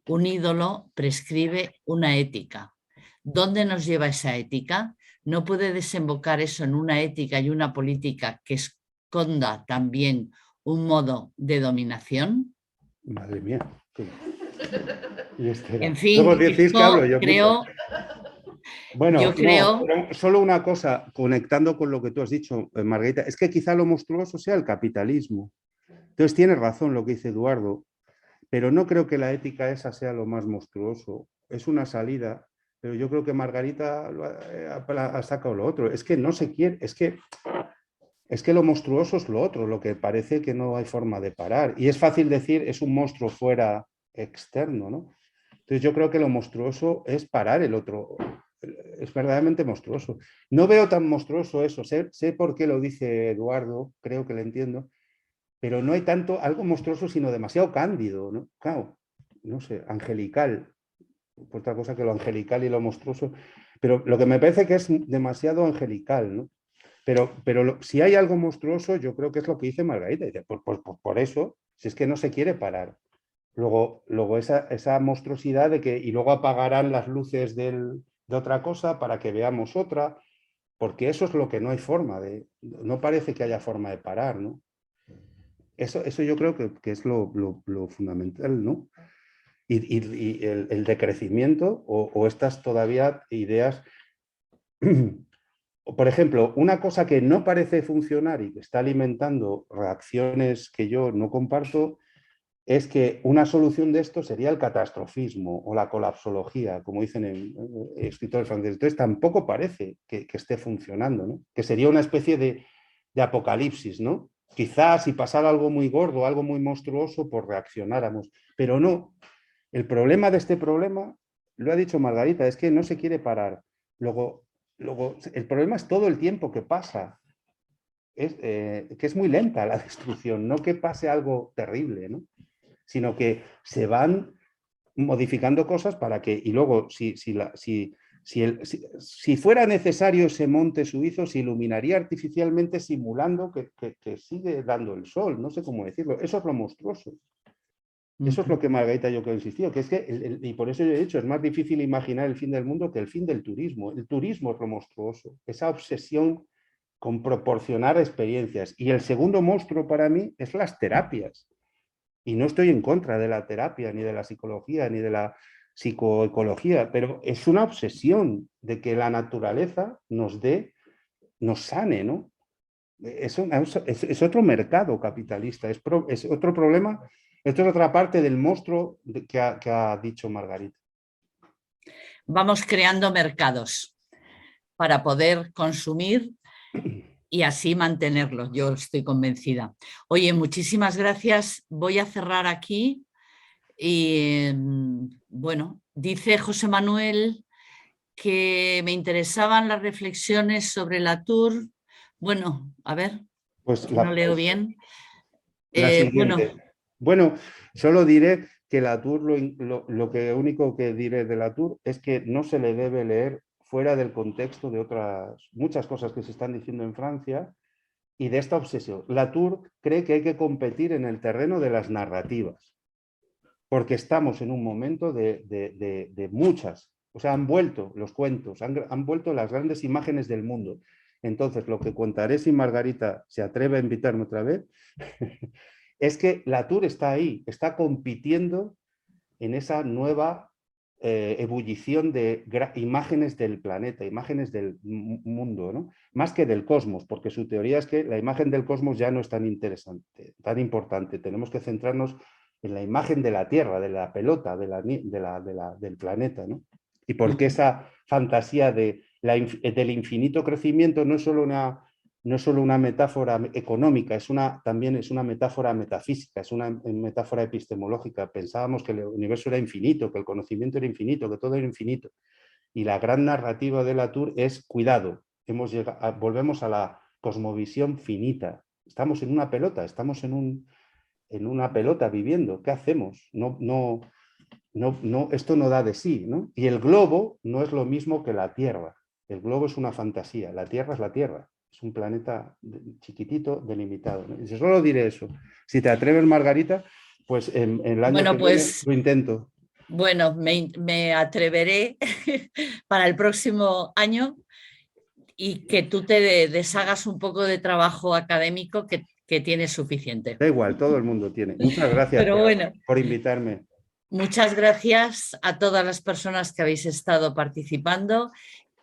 un ídolo prescribe una ética. ¿Dónde nos lleva esa ética? ¿No puede desembocar eso en una ética y una política que esconda también un modo de dominación? Madre mía. Y espera. En fin, Luego decís que hablo esto yo mucho. creo, Bueno, yo no, creo, pero solo una cosa, conectando con lo que tú has dicho, Margarita, es que quizá lo monstruoso sea el capitalismo. Entonces tienes razón lo que dice Eduardo, pero no creo que la ética esa sea lo más monstruoso. Es una salida, pero yo creo que Margarita ha sacado lo otro. Es que no se quiere, es que lo monstruoso es lo otro, lo que parece que no hay forma de parar. Y es fácil decir, es un monstruo fuera externo, ¿no? Entonces yo creo que lo monstruoso es parar el otro. Es verdaderamente monstruoso. No veo tan monstruoso eso. Sé por qué lo dice Eduardo, creo que lo entiendo, pero no hay tanto algo monstruoso, sino demasiado cándido, ¿no? Claro, no sé, angelical. Otra cosa que lo angelical y lo monstruoso. Pero lo que me parece que es demasiado angelical, ¿no? Pero si hay algo monstruoso, yo creo que es lo que dice Margarita. Dice, por eso, si es que no se quiere parar. Luego esa monstruosidad de que, y luego apagarán las luces de otra cosa para que veamos otra, porque eso es lo que no hay forma de, no parece que haya forma de parar, ¿no? Eso yo creo que es lo fundamental, ¿no? Y el decrecimiento o estas todavía ideas. Por ejemplo, una cosa que no parece funcionar y que está alimentando reacciones que yo no comparto es que una solución de esto sería el catastrofismo o la colapsología, como dicen escritores franceses. Entonces tampoco parece que esté funcionando, ¿no? Que sería una especie de apocalipsis, ¿no? Quizás si pasara algo muy gordo, algo muy monstruoso, pues reaccionáramos, pero no. El problema de este problema, lo ha dicho Margarita, es que no se quiere parar. Luego el problema es todo el tiempo que pasa. Que es muy lenta la destrucción, no que pase algo terrible, ¿no? Sino que se van modificando cosas para que, y luego si fuera necesario ese monte suizo, se iluminaría artificialmente simulando que sigue dando el sol, no sé cómo decirlo, eso es lo monstruoso. Eso es lo que Margarita yo creo insistido, que es que, y por eso yo he dicho, es más difícil imaginar el fin del mundo que el fin del turismo. El turismo es lo monstruoso, esa obsesión con proporcionar experiencias. Y el segundo monstruo para mí es las terapias. Y no estoy en contra de la terapia, ni de la psicología, ni de la psicoecología, pero es una obsesión de que la naturaleza nos sane, ¿no? Es otro mercado capitalista, es otro problema. Esto es otra parte del monstruo que ha dicho Margarita. vamos creando mercados para poder consumir y así mantenerlos. Yo estoy convencida. Oye, muchísimas gracias. Voy a cerrar aquí y bueno, dice José Manuel que me interesaban las reflexiones sobre Latour. Bueno, a ver, Pues que no leo bien. la Bueno, siguiente. Bueno, solo diré que Latour, lo que único que diré de Latour es que no se le debe leer fuera del contexto de otras muchas cosas que se están diciendo en Francia y de esta obsesión. Latour cree que hay que competir en el terreno de las narrativas, porque estamos en un momento de muchas, o sea, han vuelto los cuentos, han vuelto las grandes imágenes del mundo. Entonces, lo que contaré si Margarita se atreve a invitarme otra vez, es que Latour está ahí, está compitiendo en esa nueva ebullición de imágenes del planeta, imágenes del mundo, ¿no? Más que del cosmos, porque su teoría es que la imagen del cosmos ya no es tan interesante, tan importante. Tenemos que centrarnos en la imagen de la Tierra, de la pelota, del planeta, ¿no? Y porque esa fantasía del infinito crecimiento no es solo una metáfora económica, también es una metáfora metafísica, es una metáfora epistemológica. Pensábamos que el universo era infinito, que el conocimiento era infinito, que todo era infinito. Y la gran narrativa de Latour es cuidado, volvemos a la cosmovisión finita. Estamos en una pelota, estamos en una pelota viviendo. ¿Qué hacemos? Esto no da de sí, ¿no? Y el globo no es lo mismo que la Tierra. El globo es una fantasía, la Tierra es la Tierra. Es un planeta chiquitito, delimitado, ¿no? Y solo diré eso. Si te atreves, Margarita, pues en el año bueno, que viene pues lo intento. bueno, me atreveré para el próximo año y que tú te deshagas un poco de trabajo académico que tienes suficiente. Da igual, todo el mundo tiene. Muchas gracias Pero bueno, por invitarme. Muchas gracias a todas las personas que habéis estado participando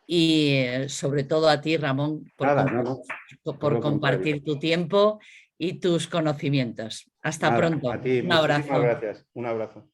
y sobre todo a ti, Ramón, Nada, no, por compartir tu tiempo y tus conocimientos. Hasta Nada, pronto. a ti, Un muchísimas abrazo. gracias. Un abrazo.